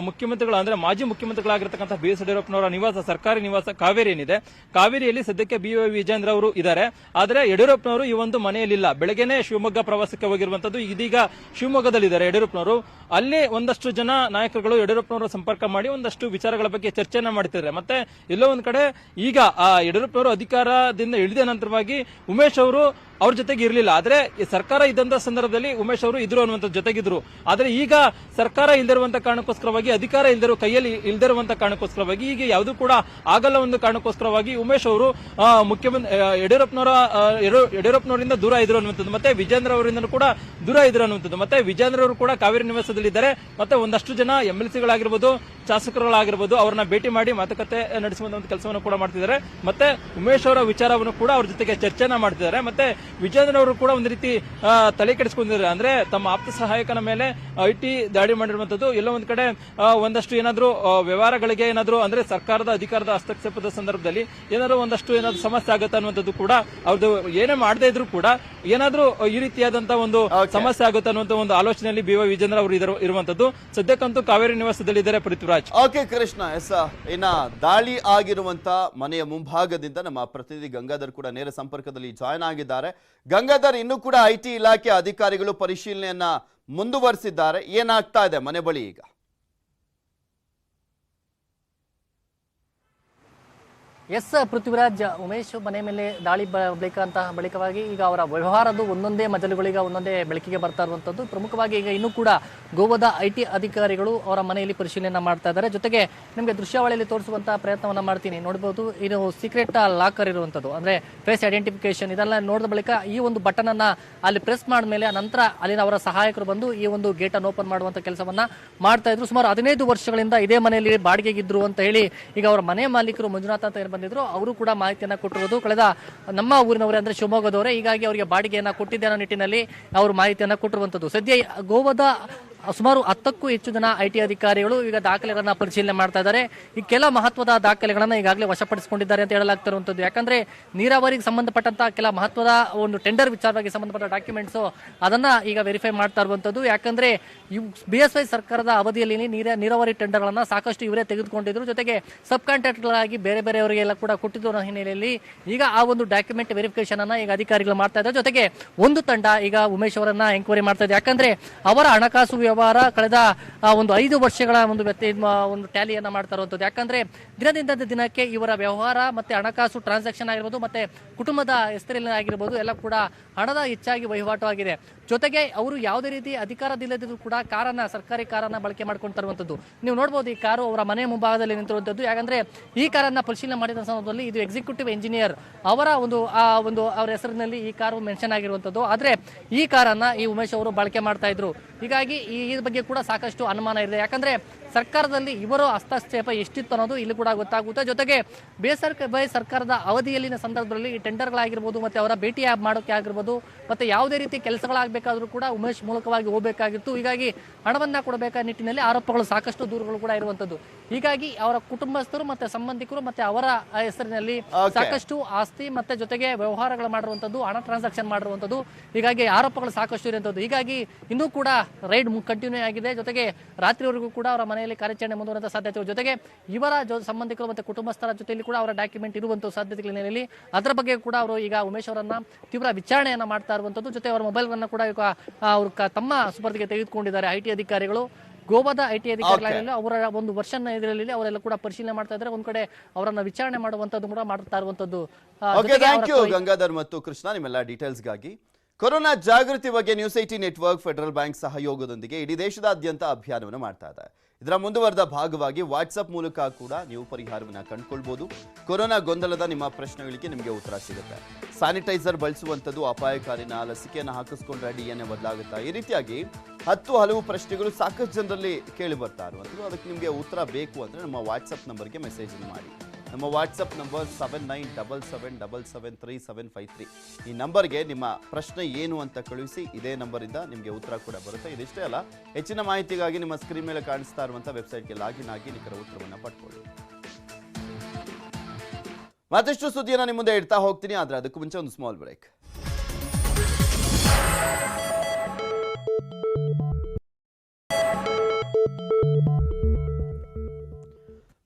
ಮುಖ್ಯಮಂತ್ರಿಗಳು ಅಂದ್ರೆ ಮಾಜಿ ಮುಖ್ಯಮಂತ್ರಿಗಳಾಗಿರ್ತಕ್ಕಂಥ BS ಯಡಿಯೂರಪ್ಪನವರ ನಿವಾಸ, ಸರ್ಕಾರಿ ನಿವಾಸ ಕಾವೇರಿ ಏನಿದೆ, ಕಾವೇರಿಯಲ್ಲಿ ಸದ್ಯಕ್ಕೆ BY ವಿಜೇಂದ್ರ ಅವರು ಇದ್ದಾರೆ. ಆದರೆ ಯಡಿಯೂರಪ್ಪನವರು ಈ ಒಂದು ಮನೆಯಲ್ಲಿಲ್ಲ. ಬೆಳಗ್ಗೆನೆ ಶಿವಮೊಗ್ಗ ಪ್ರವಾಸಕ್ಕೆ ಹೋಗಿರುವಂತದ್ದು. ಇದೀಗ ಶಿವಮೊಗ್ಗದಲ್ಲಿದ್ದಾರೆ ಯಡಿಯೂರಪ್ಪನವರು. ಅಲ್ಲಿ ಒಂದಷ್ಟು ಜನ ನಾಯಕರುಗಳು ಯಡಿಯೂರಪ್ಪನವರ ಸಂಪರ್ಕ ಮಾಡಿ ಒಂದಷ್ಟು ವಿಚಾರಗಳ ಬಗ್ಗೆ ಚರ್ಚೆಯನ್ನ ಮಾಡ್ತಿದ್ದಾರೆ. ಮತ್ತೆ ಎಲ್ಲೋ ಒಂದ್ ಕಡೆ ಈಗ ಯಡಿಯೂರಪ್ಪನವರು ಅಧಿಕಾರದಿಂದ ಇಳಿದ ನಂತರವಾಗಿ ಉಮೇಶ್ ಅವರು ಅವ್ರ ಜೊತೆಗೆ ಇರಲಿಲ್ಲ. ಆದ್ರೆ ಸರ್ಕಾರ ಇದ್ದಂತ ಸಂದರ್ಭದಲ್ಲಿ ಉಮೇಶ್ ಅವರು ಇದ್ರು ಅನ್ನುವಂಥ ಜೊತೆಗಿದ್ರು. ಆದ್ರೆ ಈಗ ಸರ್ಕಾರ ಇಲ್ದಿರುವಂತ ಕಾರಣಕ್ಕೋಸ್ಕರವಾಗಿ, ಅಧಿಕಾರ ಇಲ್ದಿರೋ ಕೈಯಲ್ಲಿ ಇಲ್ದಿರುವಂತ ಕಾರಣಕ್ಕೋಸ್ಕರವಾಗಿ, ಈಗ ಯಾವುದು ಕೂಡ ಆಗಲ್ಲ ಒಂದು ಕಾರಣಕ್ಕೋಸ್ಕರವಾಗಿ ಉಮೇಶ್ ಅವರು ಯಡಿಯೂರಪ್ಪನವರಿಂದ ದೂರ ಇದ್ರು ಅನ್ನುವಂಥದ್ದು. ಮತ್ತೆ ವಿಜೇಂದ್ರ ಅವರಿಂದ ಕೂಡ ದೂರ ಇದ್ರು ಅನ್ನುವಂಥದ್ದು. ಮತ್ತೆ ವಿಜೇಂದ್ರ ಅವರು ಕೂಡ ಕಾವೇರಿ ನಿವಾಸದಲ್ಲಿದ್ದಾರೆ. ಮತ್ತೆ ಒಂದಷ್ಟು ಜನ MLC-ಗಳಾಗಿರ್ಬೋದು, ಶಾಸಕರುಗಳಾಗಿರ್ಬೋದು, ಅವರನ್ನ ಭೇಟಿ ಮಾಡಿ ಮಾತುಕತೆ ನಡೆಸುವಂತ ಒಂದು ಕೆಲಸವನ್ನು ಕೂಡ ಮಾಡ್ತಿದ್ದಾರೆ. ಮತ್ತೆ ಉಮೇಶ್ ಅವರ ವಿಚಾರವನ್ನು ಕೂಡ ಅವ್ರ ಜೊತೆಗೆ ಚರ್ಚೆನ ಮಾಡ್ತಿದ್ದಾರೆ. ಮತ್ತೆ ವಿಜೇಂದ್ರ ಅವರು ಕೂಡ ಒಂದು ರೀತಿ ತಲೆ ಕೆಡಿಸಿಕೊಂಡಿದ್ದಾರೆ. ಅಂದ್ರೆ ತಮ್ಮ ಆಪ್ತ ಸಹಾಯಕನ ಮೇಲೆ IT ದಾಳಿ ಮಾಡಿರುವಂತದ್ದು. ಎಲ್ಲೋ ಒಂದ್ ಕಡೆ ಒಂದಷ್ಟು ಏನಾದ್ರು ವ್ಯವಹಾರಗಳಿಗೆ ಏನಾದ್ರು ಅಂದ್ರೆ ಸರ್ಕಾರದ ಅಧಿಕಾರದ ಹಸ್ತಕ್ಷೇಪದ ಸಂದರ್ಭದಲ್ಲಿ ಏನಾದ್ರು ಸಮಸ್ಯೆ ಆಗುತ್ತೆ ಅನ್ನುವಂಥದ್ದು ಕೂಡ ಅವ್ರದ್ದು. ಏನೇ ಮಾಡದೇ ಇದ್ರು ಕೂಡ ಏನಾದ್ರೂ ಈ ರೀತಿಯಾದಂತಹ ಒಂದು ಸಮಸ್ಯೆ ಆಗುತ್ತೆ ಅನ್ನುವಂತ ಒಂದು ಆಲೋಚನೆಯಲ್ಲಿ BY ವಿಜೇಂದ್ರ ಅವರು ಇರುವಂತದ್ದು. ಸದ್ಯಕ್ಕಂತೂ ಕಾವೇರಿ ನಿವಾಸದಲ್ಲಿದ್ದಾರೆ ಪೃಥ್ವಿರಾಜ್. ಓಕೆ ಕೃಷ್ಣ, ಇನ್ನ ದಾಳಿ ಆಗಿರುವಂತ ಮನೆಯ ಮುಂಭಾಗದಿಂದ ನಮ್ಮ ಪ್ರತಿನಿಧಿ ಗಂಗಾಧರ್ ಕೂಡ ನೇರ ಸಂಪರ್ಕದಲ್ಲಿ ಜಾಯ್ನ್ ಆಗಿದ್ದಾರೆ. ಗಂಗಾಧರ್, ಇನ್ನೂ ಕೂಡ IT ಇಲಾಖೆ ಅಧಿಕಾರಿಗಳು ಪರಿಶೀಲನೆಯನ್ನ ಮುಂದುವರಿಸಿದ್ದಾರೆ. ಏನಾಗ್ತಾ ಇದೆ ಮನೆ ಬಳಿ ಈಗ? ಎಸ್ ಪೃಥ್ವಿರಾಜ್, ಉಮೇಶ್ ಮನೆ ಮೇಲೆ ದಾಳಿ ಬಳಿಕವಾಗಿ ಈಗ ಅವರ ವ್ಯವಹಾರದ ಒಂದೊಂದೇ ಮಜಲುಗಳೀಗ ಒಂದೊಂದೇ ಬೆಳಕಿಗೆ ಬರ್ತಾ ಇರುವಂತದ್ದು. ಪ್ರಮುಖವಾಗಿ ಈಗ ಇನ್ನೂ ಕೂಡ ಗೋವಾದ IT ಅಧಿಕಾರಿಗಳು ಅವರ ಮನೆಯಲ್ಲಿ ಪರಿಶೀಲನೆ ಮಾಡ್ತಾ ಇದ್ದಾರೆ. ಜೊತೆಗೆ ನಿಮಗೆ ದೃಶ್ಯಾವಳಿಯಲ್ಲಿ ತೋರಿಸುವಂತಹ ಪ್ರಯತ್ನವನ್ನ ಮಾಡ್ತೀನಿ. ನೋಡಬಹುದು, ಇದು ಸೀಕ್ರೆಟ್ ಲಾಕರ್ ಇರುವಂತದ್ದು, ಅಂದ್ರೆ ಫೇಸ್ ಐಡೆಂಟಿಫಿಕೇಶನ್. ಇದೆಲ್ಲ ನೋಡಿದ ಬಳಿಕ ಈ ಒಂದು ಬಟನ್ ಅನ್ನ ಅಲ್ಲಿ ಪ್ರೆಸ್ ಮಾಡಿದ್ಮೇಲೆ ನಂತರ ಅಲ್ಲಿನ ಅವರ ಸಹಾಯಕರು ಬಂದು ಈ ಒಂದು ಗೇಟ್ ಅನ್ನು ಓಪನ್ ಮಾಡುವಂತ ಕೆಲಸವನ್ನ ಮಾಡ್ತಾ ಇದ್ರು. ಸುಮಾರು 15 ವರ್ಷಗಳಿಂದ ಇದೇ ಮನೆಯಲ್ಲಿ ಬಾಡಿಗೆಗಿದ್ರು ಅಂತ ಹೇಳಿ ಈಗ ಅವರ ಮನೆ ಮಾಲೀಕರು ಮಂಜುನಾಥ್ ಅಂತ ಬಂದಿದ್ರು, ಅವರು ಕೂಡ ಮಾಹಿತಿಯನ್ನ ಕೊಟ್ಟಿರೋದು. ಕಳೆದ ನಮ್ಮ ಊರಿನವರೇ ಅಂದ್ರೆ ಶಿವಮೊಗ್ಗದವರೇ. ಹೀಗಾಗಿ ಅವರಿಗೆ ಬಾಡಿಗೆಯನ್ನ ಕೊಟ್ಟಿದ್ದೆ ಅನ್ನೋ ನಿಟ್ಟಿನಲ್ಲಿ ಅವರು ಮಾಹಿತಿಯನ್ನ ಕೊಟ್ಟಿರುವಂತದ್ದು. ಸದ್ಯ ಗೋವಾದ ಸುಮಾರು 10ಕ್ಕೂ ಹೆಚ್ಚು ಜನ IT ಅಧಿಕಾರಿಗಳು ಈಗ ದಾಖಲೆಗಳನ್ನ ಪರಿಶೀಲನೆ ಮಾಡ್ತಾ ಇದ್ದಾರೆ. ಈ ಕೆಲ ಮಹತ್ವದ ದಾಖಲೆಗಳನ್ನ ಈಗಾಗಲೇ ವಶಪಡಿಸಿಕೊಂಡಿದ್ದಾರೆ ಅಂತ ಹೇಳಲಾಗ್ತಿರುವಂತದ್ದು. ಯಾಕಂದ್ರೆ ನೀರಾವರಿಗೆ ಸಂಬಂಧಪಟ್ಟಂತ ಕೆಲ ಮಹತ್ವದ ಒಂದು ಟೆಂಡರ್ ವಿಚಾರವಾಗಿ ಸಂಬಂಧಪಟ್ಟ ಡಾಕ್ಯುಮೆಂಟ್ಸ್ ಅದನ್ನ ಈಗ ವೆರಿಫೈ ಮಾಡ್ತಾ ಇರುವಂತದ್ದು. ಯಾಕಂದ್ರೆ BSY ಸರ್ಕಾರದ ಅವಧಿಯಲ್ಲಿ ನೀರಾವರಿ ಟೆಂಡರ್ಗಳನ್ನ ಸಾಕಷ್ಟು ಇವರೇ ತೆಗೆದುಕೊಂಡಿದ್ರು. ಜೊತೆಗೆ ಸಬ್ ಕಾಂಟ್ರಾಕ್ಟರ್ ಆಗಿ ಬೇರೆ ಬೇರೆಯವರಿಗೆಲ್ಲ ಕೂಡ ಕೊಟ್ಟಿದ್ದು ಅನ್ನೋ ಹಿನ್ನೆಲೆಯಲ್ಲಿ ಈಗ ಆ ಒಂದು ಡಾಕ್ಯುಮೆಂಟ್ ವೆರಿಫಿಕೇಶನ್ ಅನ್ನ ಈಗ ಅಧಿಕಾರಿಗಳು ಮಾಡ್ತಾ ಇದ್ದಾರೆ. ಜೊತೆಗೆ ಒಂದು ತಂಡ ಈಗ ಉಮೇಶ್ ಅವರನ್ನ ಎಂಕ್ವೈರಿ ಮಾಡ್ತಾ ಇದೆ. ಯಾಕಂದ್ರೆ ಅವರ ಹಣಕಾಸು ವ್ಯವಹಾರ ಕಳೆದ ಒಂದು 5 ವರ್ಷಗಳ ಒಂದು ಟ್ಯಾಲಿಯನ್ನ ಮಾಡ್ತಾ ಇರುವಂತದ್ದು. ಯಾಕಂದ್ರೆ ದಿನದಿಂದ ದಿನಕ್ಕೆ ಇವರ ವ್ಯವಹಾರ ಮತ್ತೆ ಹಣಕಾಸು ಟ್ರಾನ್ಸಾಕ್ಷನ್ ಆಗಿರ್ಬೋದು, ಮತ್ತೆ ಕುಟುಂಬದ ಹೆಸರಲ್ಲಿ ಆಗಿರ್ಬೋದು, ಎಲ್ಲ ಕೂಡ ಹಣದ ಹೆಚ್ಚಾಗಿ ವಹಿವಾಟು ಆಗಿದೆ. ಜೊತೆಗೆ ಅವರು ಯಾವುದೇ ರೀತಿ ಅಧಿಕಾರದಿಲ್ಲದಿದ್ರು ಕೂಡ ಸರ್ಕಾರಿ ಕಾರನ್ನ ಬಳಕೆ ಮಾಡ್ಕೊಂತ ಇರುವಂತದ್ದು. ನೀವು ನೋಡಬಹುದು, ಈ ಕಾರು ಅವರ ಮನೆ ಮುಂಭಾಗದಲ್ಲಿ ನಿಂತಿರುವಂತದ್ದು. ಯಾಕಂದ್ರೆ ಈ ಕಾರನ್ನ ಪರಿಶೀಲನೆ ಮಾಡಿದ ಸಂದರ್ಭದಲ್ಲಿ ಇದು ಎಕ್ಸಿಕ್ಯೂಟಿವ್ ಇಂಜಿನಿಯರ್ ಅವರ ಅವರ ಹೆಸರಿನಲ್ಲಿ ಈ ಕಾರು ಮೆನ್ಷನ್ ಆಗಿರುವಂತದ್ದು. ಆದ್ರೆ ಈ ಕಾರನ್ನ ಈ ಉಮೇಶ್ ಅವರು ಬಳಕೆ ಮಾಡ್ತಾ ಇದ್ರು. ಹೀಗಾಗಿ ಈ ಬಗ್ಗೆ ಕೂಡ ಸಾಕಷ್ಟು ಅನುಮಾನ ಇದೆ. ಯಾಕಂದ್ರೆ ಸರ್ಕಾರದಲ್ಲಿ ಇವರ ಹಸ್ತಕ್ಷೇಪ ಎಷ್ಟಿತ್ತು ಅನ್ನೋದು ಇಲ್ಲಿ ಕೂಡ ಗೊತ್ತಾಗುತ್ತೆ. ಜೊತೆಗೆ ಸರ್ಕಾರದ ಅವಧಿಯಲ್ಲಿನ ಸಂದರ್ಭದಲ್ಲಿ ಈ ಟೆಂಡರ್ಗಳಾಗಿರ್ಬೋದು, ಮತ್ತೆ ಅವರ ಭೇಟಿ ಮಾಡೋಕೆ ಆಗಿರ್ಬೋದು, ಮತ್ತೆ ಯಾವುದೇ ರೀತಿ ಕೆಲಸಗಳಾಗಬೇಕಾದ್ರೂ ಕೂಡ ಉಮೇಶ್ ಮೂಲಕವಾಗಿ ಹೋಗಬೇಕಾಗಿತ್ತು. ಹೀಗಾಗಿ ಹಣವನ್ನ ಕೊಡಬೇಕಾದ ನಿಟ್ಟಿನಲ್ಲಿ ಆರೋಪಗಳು, ಸಾಕಷ್ಟು ದೂರುಗಳು ಕೂಡ ಇರುವಂತದ್ದು. ಹೀಗಾಗಿ ಅವರ ಕುಟುಂಬಸ್ಥರು ಮತ್ತೆ ಸಂಬಂಧಿಕರು ಮತ್ತೆ ಅವರ ಹೆಸರಿನಲ್ಲಿ ಸಾಕಷ್ಟು ಆಸ್ತಿ ಮತ್ತೆ ಜೊತೆಗೆ ವ್ಯವಹಾರಗಳು ಮಾಡಿರುವಂತದ್ದು, ಹಣ ಟ್ರಾನ್ಸಾಕ್ಷನ್ ಮಾಡಿರುವಂತದ್ದು. ಹೀಗಾಗಿ ಆರೋಪಗಳು ಸಾಕಷ್ಟು ಇರುವಂತದ್ದು. ಹೀಗಾಗಿ ಇನ್ನೂ ಕೂಡ ರೈಡ್ ಕಂಟಿನ್ಯೂ ಆಗಿದೆ. ಜೊತೆಗೆ ರಾತ್ರಿವರೆಗೂ ಕೂಡ ಅವರ ಮನೆಯಲ್ಲಿ ಕಾರ್ಯಾಚರಣೆ ಮುಂದುವರೆದ ಸಾಧ್ಯತೆ. ಜೊತೆಗೆ ಇವರ ಸಂಬಂಧಿಕರು ಮತ್ತೆ ಕುಟುಂಬಸ್ಥರ ಜೊತೆಯಲ್ಲಿ ಕೂಡ ಅವರ ಡಾಕ್ಯುಮೆಂಟ್ ಇರುವಂತಹ ಸಾಧ್ಯತೆಗಳ ಹಿನ್ನೆಲೆಯಲ್ಲಿ ಅದರ ಬಗ್ಗೆ ಕೂಡ ಅವರು ಈಗ ಉಮೇಶ್ ಅವರನ್ನ ತೀವ್ರ ವಿಚಾರಣೆಯನ್ನ ಮಾಡ್ತಾ ಇರುವಂತದ್ದು. ಜೊತೆ ಅವರ ಮೊಬೈಲ್ ಅನ್ನ ಕೂಡ ಈಗ ಅವರು ತಮ್ಮ ಸುಪರ್ದಿಗೆ ತೆಗೆದುಕೊಂಡಿದ್ದಾರೆ IT ಅಧಿಕಾರಿಗಳು. ಗೋವಾದ IT ಅಧಿಕಾರಿಗಳು ಅವರ ಒಂದು ವರ್ಷನ ಇದರಲ್ಲಿ ಅವರೆಲ್ಲ ಕೂಡ ಪರಿಶೀಲನೆ ಮಾಡ್ತಾ ಇದ್ದಾರೆ. ಒಂದ್ ಕಡೆ ಅವರನ್ನ ವಿಚಾರಣೆ ಮಾಡುವಂತದ್ದು ಕೂಡ ಮಾಡ್ತಾ ಇರುವಂತದ್ದು. ಗಂಗಾಧರ್ ಮತ್ತು ಕೃಷ್ಣ, ನಿಮ್ಮೆಲ್ಲ ಡೀಟೇಲ್ಸ್ಗಾಗಿ. ಕೊರೋನಾ ಜಾಗೃತಿ ಬಗ್ಗೆ ನ್ಯೂಸ್ 18 ನೆಟ್ವರ್ಕ್, ಫೆಡರಲ್ ಬ್ಯಾಂಕ್ ಸಹಯೋಗದೊಂದಿಗೆ ಇಡೀ ದೇಶದಾದ್ಯಂತ ಅಭಿಯಾನವನ್ನು ಮಾಡ್ತಾ ಇದೆ. ಇದರ ಮುಂದುವರೆದ ಭಾಗವಾಗಿ ವಾಟ್ಸ್ಆಪ್ ಮೂಲಕ ಕೂಡ ನೀವು ಪರಿಹಾರವನ್ನು ಕಂಡುಕೊಳ್ಬಹುದು. ಕೊರೋನಾ ಗೊಂದಲದ ನಿಮ್ಮ ಪ್ರಶ್ನೆಗಳಿಗೆ ನಿಮಗೆ ಉತ್ತರ ಸಿಗುತ್ತೆ. ಸ್ಯಾನಿಟೈಸರ್ ಬಳಸುವಂಥದ್ದು ಅಪಾಯಕಾರಿನ, ಲಸಿಕೆಯನ್ನು ಹಾಕಿಸ್ಕೊಂಡ್ರೆ DNA ಬದಲಾಗುತ್ತಾ, ಈ ರೀತಿಯಾಗಿ 10 ಹಲವು ಪ್ರಶ್ನೆಗಳು ಸಾಕಷ್ಟು ಜನರಲ್ಲಿ ಕೇಳಿ ಬರ್ತಾ ಇರುವಂಥದ್ದು. ಅದಕ್ಕೆ ನಿಮಗೆ ಉತ್ತರ ಬೇಕು ಅಂದರೆ ನಮ್ಮ ವಾಟ್ಸಪ್ ನಂಬರ್ಗೆ ಮೆಸೇಜ್ ಮಾಡಿ. ನಮ್ಮ ವಾಟ್ಸಪ್ ನಂಬರ್ 7977773753. ಈ ನಂಬರ್ಗೆ ನಿಮ್ಮ ಪ್ರಶ್ನೆ ಏನು ಅಂತ ಕಳುಹಿಸಿ. ಇದೇ ನಂಬರಿಂದ ನಿಮಗೆ ಉತ್ತರ ಕೂಡ ಬರುತ್ತೆ. ಇದಿಷ್ಟೇ ಅಲ್ಲ, ಹೆಚ್ಚಿನ ಮಾಹಿತಿಗಾಗಿ ನಿಮ್ಮ ಸ್ಕ್ರೀನ್ ಮೇಲೆ ಕಾಣಿಸ್ತಾ ಇರುವಂಥ ವೆಬ್ಸೈಟ್ಗೆ ಲಾಗಿನ್ ಆಗಿ ನಿಖರ ಉತ್ತರವನ್ನು ಪಡ್ಕೊಳ್ಳಿ. ಮತ್ತಷ್ಟು ಸುದ್ದಿಯನ್ನು ನಿಮ್ಮ ಮುಂದೆ ಇಡ್ತಾ ಹೋಗ್ತೀನಿ, ಆದರೆ ಅದಕ್ಕೂ ಮುಂಚೆ ಒಂದು ಸ್ಮಾಲ್ ಬ್ರೇಕ್.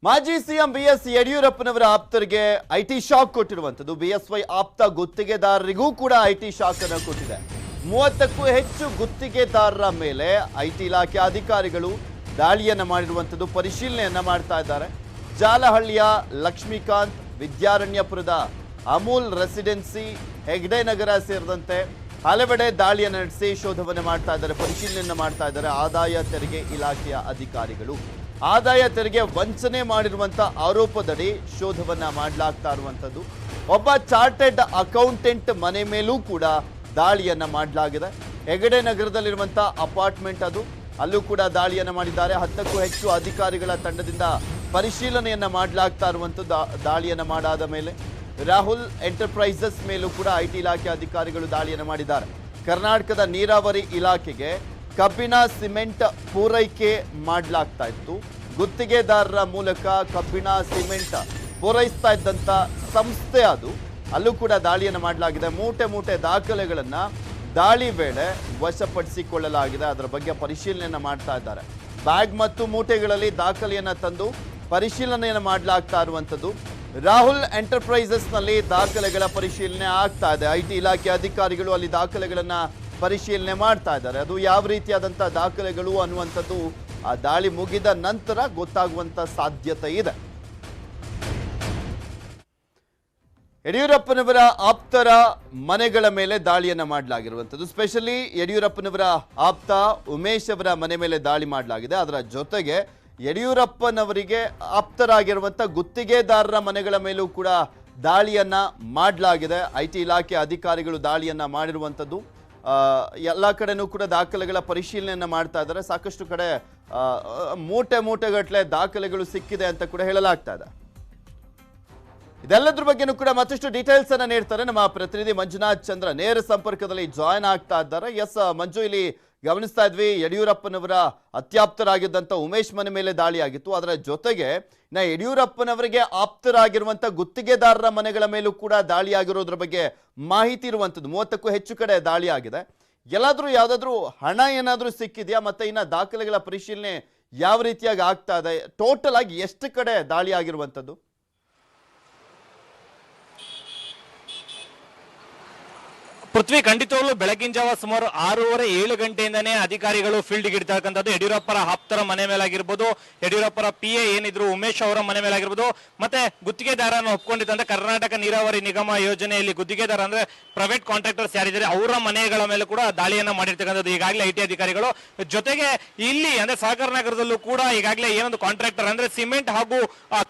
ಮಾಜಿ ಸಿಎಂ BS ಯಡಿಯೂರಪ್ಪನವರ ಆಪ್ತರಿಗೆ IT ಶಾಕ್ ಕೊಟ್ಟಿರುವಂಥದ್ದು. BSY ಆಪ್ತ ಗುತ್ತಿಗೆದಾರರಿಗೂ ಕೂಡ IT ಶಾಕ್ ಅನ್ನು ಕೊಟ್ಟಿದೆ. 30ಕ್ಕೂ ಹೆಚ್ಚು ಗುತ್ತಿಗೆದಾರರ ಮೇಲೆ IT ಇಲಾಖೆ ಅಧಿಕಾರಿಗಳು ದಾಳಿಯನ್ನ ಮಾಡಿರುವಂಥದ್ದು, ಪರಿಶೀಲನೆಯನ್ನ ಮಾಡ್ತಾ ಇದ್ದಾರೆ. ಜಾಲಹಳ್ಳಿಯ ಲಕ್ಷ್ಮೀಕಾಂತ್, ವಿದ್ಯಾರಣ್ಯಪುರದ ಅಮೂಲ್ ರೆಸಿಡೆನ್ಸಿ, ಹೆಗ್ಡೆ ನಗರ ಸೇರಿದಂತೆ ಹಲವೆಡೆ ದಾಳಿಯನ್ನು ನಡೆಸಿ ಶೋಧವನ್ನು ಮಾಡ್ತಾ ಇದ್ದಾರೆ, ಪರಿಶೀಲನೆಯನ್ನ ಮಾಡ್ತಾ ಇದ್ದಾರೆ ಆದಾಯ ತೆರಿಗೆ ಇಲಾಖೆಯ ಅಧಿಕಾರಿಗಳು. ಆದಾಯ ತೆರಿಗೆ ವಂಚನೆ ಮಾಡಿರುವಂಥ ಆರೋಪದಡಿ ಶೋಧವನ್ನ ಮಾಡಲಾಗ್ತಾ ಇರುವಂಥದ್ದು. ಒಬ್ಬ ಚಾರ್ಟೆಡ್ ಅಕೌಂಟೆಂಟ್ ಮನೆ ಮೇಲೂ ಕೂಡ ದಾಳಿಯನ್ನ ಮಾಡಲಾಗಿದೆ. ಹೆಗಡೆ ನಗರದಲ್ಲಿರುವಂಥ ಅಪಾರ್ಟ್ಮೆಂಟ್ ಅದು, ಅಲ್ಲೂ ಕೂಡ ದಾಳಿಯನ್ನ ಮಾಡಿದ್ದಾರೆ. 10ಕ್ಕೂ ಹೆಚ್ಚು ಅಧಿಕಾರಿಗಳ ತಂಡದಿಂದ ಪರಿಶೀಲನೆಯನ್ನ ಮಾಡಲಾಗ್ತಾ ಇರುವಂಥದ್ದು. ದಾಳಿಯನ್ನ ಮಾಡಾದ ಮೇಲೆ ರಾಹುಲ್ ಎಂಟರ್ಪ್ರೈಸಸ್ ಮೇಲೂ ಕೂಡ IT ಇಲಾಖೆ ಅಧಿಕಾರಿಗಳು ದಾಳಿಯನ್ನ ಮಾಡಿದ್ದಾರೆ. ಕರ್ನಾಟಕದ ನೀರಾವರಿ ಇಲಾಖೆಗೆ ಕಬ್ಬಿಣ ಸಿಮೆಂಟ್ ಪೂರೈಕೆ ಮಾಡಲಾಗ್ತಾ ಇತ್ತು. ಗುತ್ತಿಗೆದಾರರ ಮೂಲಕ ಕಬ್ಬಿಣ ಸಿಮೆಂಟ್ ಪೂರೈಸ್ತಾ ಇದ್ದಂಥ ಸಂಸ್ಥೆ ಅದು, ಅಲ್ಲೂ ಕೂಡ ದಾಳಿಯನ್ನು ಮಾಡಲಾಗಿದೆ. ಮೂಟೆ ದಾಖಲೆಗಳನ್ನು ದಾಳಿ ವೇಳೆ ವಶಪಡಿಸಿಕೊಳ್ಳಲಾಗಿದೆ. ಅದರ ಬಗ್ಗೆ ಪರಿಶೀಲನೆಯನ್ನು ಮಾಡ್ತಾ ಇದ್ದಾರೆ. ಬ್ಯಾಗ್ ಮತ್ತು ಮೂಟೆಗಳಲ್ಲಿ ದಾಖಲೆಯನ್ನು ತಂದು ಪರಿಶೀಲನೆಯನ್ನು ಮಾಡಲಾಗ್ತಾ ಇರುವಂಥದ್ದು. ರಾಹುಲ್ ಎಂಟರ್ಪ್ರೈಸಸ್ನಲ್ಲಿ ದಾಖಲೆಗಳ ಪರಿಶೀಲನೆ ಆಗ್ತಾ ಇದೆ. IT ಇಲಾಖೆ ಅಧಿಕಾರಿಗಳು ಅಲ್ಲಿ ದಾಖಲೆಗಳನ್ನು ಪರಿಶೀಲನೆ ಮಾಡ್ತಾ ಇದ್ದಾರೆ. ಅದು ಯಾವ ರೀತಿಯಾದಂಥ ದಾಖಲೆಗಳು ಅನ್ನುವಂಥದ್ದು ಆ ದಾಳಿ ಮುಗಿದ ನಂತರ ಗೊತ್ತಾಗುವಂಥ ಸಾಧ್ಯತೆ ಇದೆ. ಯಡಿಯೂರಪ್ಪನವರ ಆಪ್ತರ ಮನೆಗಳ ಮೇಲೆ ದಾಳಿಯನ್ನ ಮಾಡಲಾಗಿರುವಂಥದ್ದು. ಸ್ಪೆಷಲಿ ಯಡಿಯೂರಪ್ಪನವರ ಆಪ್ತ ಉಮೇಶ್ ಅವರ ಮನೆ ಮೇಲೆ ದಾಳಿ ಮಾಡಲಾಗಿದೆ. ಅದರ ಜೊತೆಗೆ ಯಡಿಯೂರಪ್ಪನವರಿಗೆ ಆಪ್ತರಾಗಿರುವಂಥ ಗುತ್ತಿಗೆದಾರರ ಮನೆಗಳ ಮೇಲೂ ಕೂಡ ದಾಳಿಯನ್ನ ಮಾಡಲಾಗಿದೆ. IT ಇಲಾಖೆ ಅಧಿಕಾರಿಗಳು ದಾಳಿಯನ್ನ ಮಾಡಿರುವಂಥದ್ದು. ಎಲ್ಲ ಕಡೆನೂ ಕೂಡ ದಾಖಲೆಗಳ ಪರಿಶೀಲನೆಯನ್ನ ಮಾಡ್ತಾ ಇದ್ದಾರೆ. ಸಾಕಷ್ಟು ಕಡೆ ಮೂಟೆಗಟ್ಟಲೆ ದಾಖಲೆಗಳು ಸಿಕ್ಕಿದೆ ಅಂತ ಕೂಡ ಹೇಳಲಾಗ್ತಾ ಇದೆ. ಇದೆಲ್ಲದ್ರ ಬಗ್ಗೆನೂ ಕೂಡ ಮತ್ತಷ್ಟು ಡೀಟೇಲ್ಸ್ ಅನ್ನ ನೀಡ್ತಾರೆ ನಮ್ಮ ಪ್ರತಿನಿಧಿ ಮಂಜುನಾಥ್ ಚಂದ್ರ, ನೇರ ಸಂಪರ್ಕದಲ್ಲಿ ಜಾಯ್ನ್ ಆಗ್ತಾ ಇದ್ದಾರೆ. ಎಸ್ ಮಂಜು, ಇಲ್ಲಿ ಗಮನಿಸ್ತಾ ಇದ್ವಿ ಯಡಿಯೂರಪ್ಪನವರ ಅತ್ಯಾಪ್ತರಾಗಿದ್ದಂಥ ಉಮೇಶ್ ಮನೆ ಮೇಲೆ ದಾಳಿ ಆಗಿತ್ತು. ಅದರ ಜೊತೆಗೆ ಯಡಿಯೂರಪ್ಪನವರಿಗೆ ಆಪ್ತರಾಗಿರುವಂಥ ಗುತ್ತಿಗೆದಾರರ ಮನೆಗಳ ಮೇಲೂ ಕೂಡ ದಾಳಿ ಆಗಿರೋದ್ರ ಬಗ್ಗೆ ಮಾಹಿತಿ ಇರುವಂಥದ್ದು. 30ಕ್ಕೂ ಹೆಚ್ಚು ಕಡೆ ದಾಳಿ ಆಗಿದೆ. ಯಾವುದಾದ್ರೂ ಹಣ ಏನಾದರೂ ಸಿಕ್ಕಿದೆಯಾ? ಮತ್ತೆ ಇನ್ನು ದಾಖಲೆಗಳ ಪರಿಶೀಲನೆ ಯಾವ ರೀತಿಯಾಗಿ ಆಗ್ತಾ ಇದೆ? ಟೋಟಲ್ ಆಗಿ ಎಷ್ಟು ಕಡೆ ದಾಳಿ ಆಗಿರುವಂಥದ್ದು? ಪೃಥ್ವಿ, ಖಂಡಿತವಾಗ್ಲೂ ಬೆಳಗಿನ ಜಾವ ಸುಮಾರು 6:30-7 ಗಂಟೆಯಿಂದನೇ ಅಧಿಕಾರಿಗಳು ಫೀಲ್ಡ್ ಇಡ್ತಕ್ಕಂಥದ್ದು. ಯಡಿಯೂರಪ್ಪರ ಆಪ್ತರ ಮನೆ ಮೇಲಾಗಿರ್ಬೋದು, ಯಡಿಯೂರಪ್ಪರ PA ಏನಿದ್ರು ಉಮೇಶ್ ಅವರ ಮನೆ ಮೇಲಾಗಿರ್ಬೋದು, ಮತ್ತೆ ಗುತ್ತಿಗೆದಾರನ ಒಪ್ಕೊಂಡಿದ್ದಂತ ಕರ್ನಾಟಕ ನೀರಾವರಿ ನಿಗಮ ಯೋಜನೆಯಲ್ಲಿ ಗುತ್ತಿಗೆದಾರ ಅಂದ್ರೆ ಪ್ರೈವೇಟ್ ಕಾಂಟ್ರಾಕ್ಟರ್ಸ್ ಯಾರಿದ್ದಾರೆ ಅವರ ಮನೆಗಳ ಮೇಲೆ ಕೂಡ ದಾಳಿಯನ್ನ ಮಾಡಿರ್ತಕ್ಕಂಥದ್ದು ಈಗಾಗಲೇ IT ಅಧಿಕಾರಿಗಳು. ಜೊತೆಗೆ ಇಲ್ಲಿ ಅಂದ್ರೆ ಸಹಕಾರ ನಗರದಲ್ಲೂ ಕೂಡ ಈಗಾಗಲೇ ಏನೊಂದು ಕಾಂಟ್ರಾಕ್ಟರ್ ಅಂದ್ರೆ ಸಿಮೆಂಟ್ ಹಾಗೂ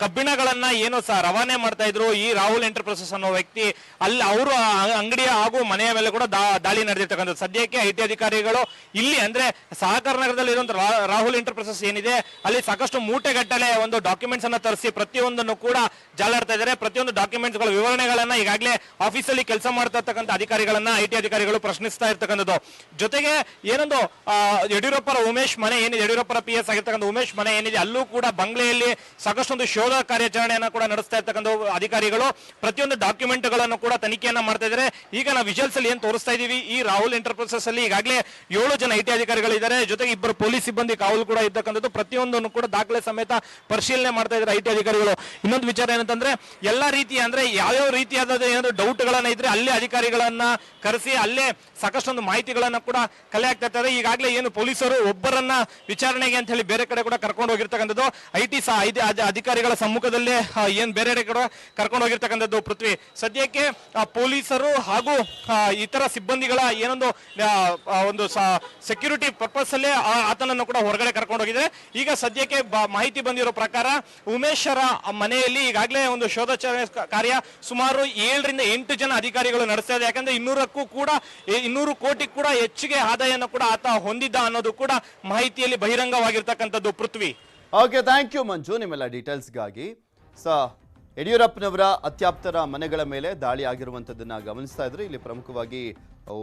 ಕಬ್ಬಿಣಗಳನ್ನ ಏನು ರವಾನೆ ಮಾಡ್ತಾ ಇದ್ರು ಈ ರಾಹುಲ್ ಎಂಟರ್ಪ್ರೈಸಸ್ ಅನ್ನೋ ವ್ಯಕ್ತಿ, ಅಲ್ಲಿ ಅವರು ಅಂಗಡಿಯ ಹಾಗೂ ಮನೆಯ ಮೇಲೆ ಕೂಡ ದಾಳಿ ನಡೆದಿರ್ತಕ್ಕಂಥದ್ದು. ಸದ್ಯಕ್ಕೆ IT ಅಧಿಕಾರಿಗಳು ಇಲ್ಲಿ ಅಂದ್ರೆ ಸಹಕಾರ ನಗರದಲ್ಲಿ ಇರುವಂತಹ ರಾಹುಲ್ ಎಂಟರ್ಪ್ರೈಸಸ್ ಏನಿದೆ ಅಲ್ಲಿ ಸಾಕಷ್ಟು ಮೂಟೆಗಟ್ಟಲೆ ಒಂದು ಡಾಕ್ಯುಮೆಂಟ್ಸ್ ಅನ್ನ ತರಿಸಿ ಪ್ರತಿಯೊಂದನ್ನು ಕೂಡ ಜಾಲಾಡ್ತಾ ಇದ್ದಾರೆ. ಪ್ರತಿಯೊಂದು ಡಾಕ್ಯುಮೆಂಟ್ಸ್ ಗಳ ವಿವರಣೆಗಳನ್ನ ಈಗಾಗಲೇ ಆಫೀಸಲ್ಲಿ ಕೆಲಸ ಮಾಡ್ತಾ ಇರ್ತಕ್ಕಂಥ ಅಧಿಕಾರಿಗಳನ್ನ IT ಅಧಿಕಾರಿಗಳು ಪ್ರಶ್ನಿಸ್ತಾ ಇರ್ತಕ್ಕಂಥದ್ದು. ಜೊತೆಗೆ ಏನೊಂದು ಯಡಿಯೂರಪ್ಪರ ಉಮೇಶ್ ಮನೆ ಏನಿದೆ, ಯಡಿಯೂರಪ್ಪರ PS ಆಗಿರ್ತಕ್ಕಂಥ ಉಮೇಶ್ ಮನೆ ಏನಿದೆ ಅಲ್ಲೂ ಕೂಡ ಬಂಗ್ಲೆಯಲ್ಲಿ ಸಾಕಷ್ಟೊಂದು ಶೋಧ ಕಾರ್ಯಾಚರಣೆಯನ್ನ ಕೂಡ ನಡೆಸ್ತಾ ಇರ್ತಕ್ಕಂಥ ಅಧಿಕಾರಿಗಳು ಪ್ರತಿಯೊಂದು ಡಾಕ್ಯುಮೆಂಟ್ ಗಳನ್ನು ಕೂಡ ತನಿಖೆಯನ್ನ ಮಾಡ್ತಾ ಇದ್ದಾರೆ. ಈಗ ನಾವು ವಿಜುವಲ್ಸ್ ಅಲ್ಲಿ ಏನ್ ತೋರಿಸ್ತಾ ಇದೀವಿ, ಈ ರಾಹುಲ್ ಎಂಟರ್ಪ್ರೈಸಸ್ ಅಲ್ಲಿ ಈಗಾಗಲೇ 7 ಜನ IT ಅಧಿಕಾರಿಗಳಿದ್ದಾರೆ. ಜೊತೆಗೆ 2 ಪೊಲೀಸ್ ಸಿಬ್ಬಂದಿ ಕಾವಲು ಕೂಡ ಇರ್ತಕ್ಕಂಥದ್ದು. ಪ್ರತಿಯೊಂದನ್ನು ಕೂಡ ದಾಖಲೆ ಸಮೇತ ಪರಿಶೀಲನೆ ಮಾಡ್ತಾ ಇದ್ದಾರೆ IT ಅಧಿಕಾರಿಗಳು. ಇನ್ನೊಂದು ವಿಚಾರ ಏನಂತಂದ್ರೆ ಎಲ್ಲಾ ರೀತಿಯ ಅಂದ್ರೆ ಯಾವ್ಯಾವ ರೀತಿಯಾದ ಏನಾದ್ರು ಡೌಟ್ ಗಳನ್ನ ಇದ್ರೆ ಅಲ್ಲೇ ಅಧಿಕಾರಿಗಳನ್ನ ಕರೆಸಿ ಅಲ್ಲೇ ಸಾಕಷ್ಟೊಂದು ಮಾಹಿತಿಗಳನ್ನ ಕೂಡ ಕಲೆ ಆಗ್ತಾ ಇರ್ತಾರೆ. ಈಗಾಗಲೇ ಏನು ಪೊಲೀಸರು ಒಬ್ಬರನ್ನ ವಿಚಾರಣೆಗೆ ಅಂತ ಹೇಳಿ ಬೇರೆ ಕಡೆ ಕೂಡ ಕರ್ಕೊಂಡು ಹೋಗಿರ್ತಕ್ಕಂಥದ್ದು. IT ಅಧಿಕಾರಿಗಳ ಸಮ್ಮುಖದಲ್ಲೇ ಏನ್ ಬೇರೆ ಕಡೆ ಕರ್ಕೊಂಡು ಹೋಗಿರ್ತಕ್ಕಂಥದ್ದು. ಪೃಥ್ವಿ, ಸದ್ಯಕ್ಕೆ ಪೊಲೀಸರು ಹಾಗೂ ಇತರ ಸಿಬ್ಬಂದಿಗಳ ಏನೊಂದು ಒಂದು ಸೆಕ್ಯೂರಿಟಿ ಪರ್ಪಸ್ ಅಲ್ಲೇ ಆತನನ್ನು ಕೂಡ ಹೊರಗಡೆ ಕರ್ಕೊಂಡು ಹೋಗಿದ್ದಾರೆ. ಈಗ ಸದ್ಯಕ್ಕೆ ಮಾಹಿತಿ ಬಂದಿರೋ ಪ್ರಕಾರ ಉಮೇಶರ ಮನೆಯಲ್ಲಿ ಈಗಾಗಲೇ ಒಂದು ಶೋಧ ಕಾರ್ಯ ಸುಮಾರು 7 ರಿಂದ 8 ಜನ ಅಧಿಕಾರಿಗಳು ನಡೆಸ್ತಾ ಇದೆ. ಯಾಕಂದ್ರೆ 200 ಕೋಟಿ ಕೂಡ ಹೆಚ್ಚಿಗೆ ಆದಾಯನ ಕೂಡ ಆತ ಹೊಂದಿದ್ದ ಅನ್ನೋದು ಕೂಡ ಮಾಹಿತಿಯಲ್ಲಿ ಬಹಿರಂಗವಾಗಿರ್ತಕ್ಕಂಥದ್ದು. ಪೃಥ್ವಿ. ಓಕೆ, ಥ್ಯಾಂಕ್ ಯು ಮಂಜು ನಿಮ್ಮೆಲ್ಲ ಡೀಟೇಲ್ಸ್ಗಾಗಿ. ಯಡಿಯೂರಪ್ಪನವರ ಅತ್ಯಾಪ್ತರ ಮನೆಗಳ ಮೇಲೆ ದಾಳಿ ಆಗಿರುವಂಥದ್ದನ್ನ ಗಮನಿಸ್ತಾ ಇದ್ರೆ ಇಲ್ಲಿ ಪ್ರಮುಖವಾಗಿ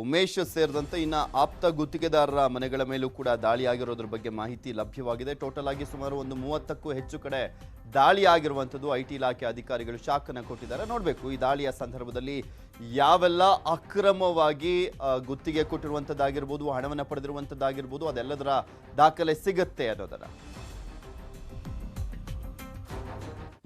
ಉಮೇಶ್ ಸೇರಿದಂತೆ ಇನ್ನು ಆಪ್ತ ಗುತ್ತಿಗೆದಾರರ ಮನೆಗಳ ಮೇಲೂ ಕೂಡ ದಾಳಿ ಆಗಿರೋದ್ರ ಬಗ್ಗೆ ಮಾಹಿತಿ ಲಭ್ಯವಾಗಿದೆ. ಟೋಟಲ್ ಆಗಿ ಸುಮಾರು 30ಕ್ಕೂ ಹೆಚ್ಚು ಕಡೆ ದಾಳಿ ಆಗಿರುವಂಥದ್ದು. IT ಇಲಾಖೆ ಅಧಿಕಾರಿಗಳು ಶಾಕ್ ಅನ್ನು ಕೊಟ್ಟಿದ್ದಾರೆ. ನೋಡಬೇಕು ಈ ದಾಳಿಯ ಸಂದರ್ಭದಲ್ಲಿ ಯಾವೆಲ್ಲ ಅಕ್ರಮವಾಗಿ ಗುತ್ತಿಗೆ ಕೊಟ್ಟಿರುವಂಥದ್ದಾಗಿರ್ಬೋದು, ಹಣವನ್ನು ಪಡೆದಿರುವಂಥದ್ದಾಗಿರ್ಬೋದು, ಅದೆಲ್ಲದರ ದಾಖಲೆ ಸಿಗುತ್ತೆ ಅನ್ನೋದನ್ನ.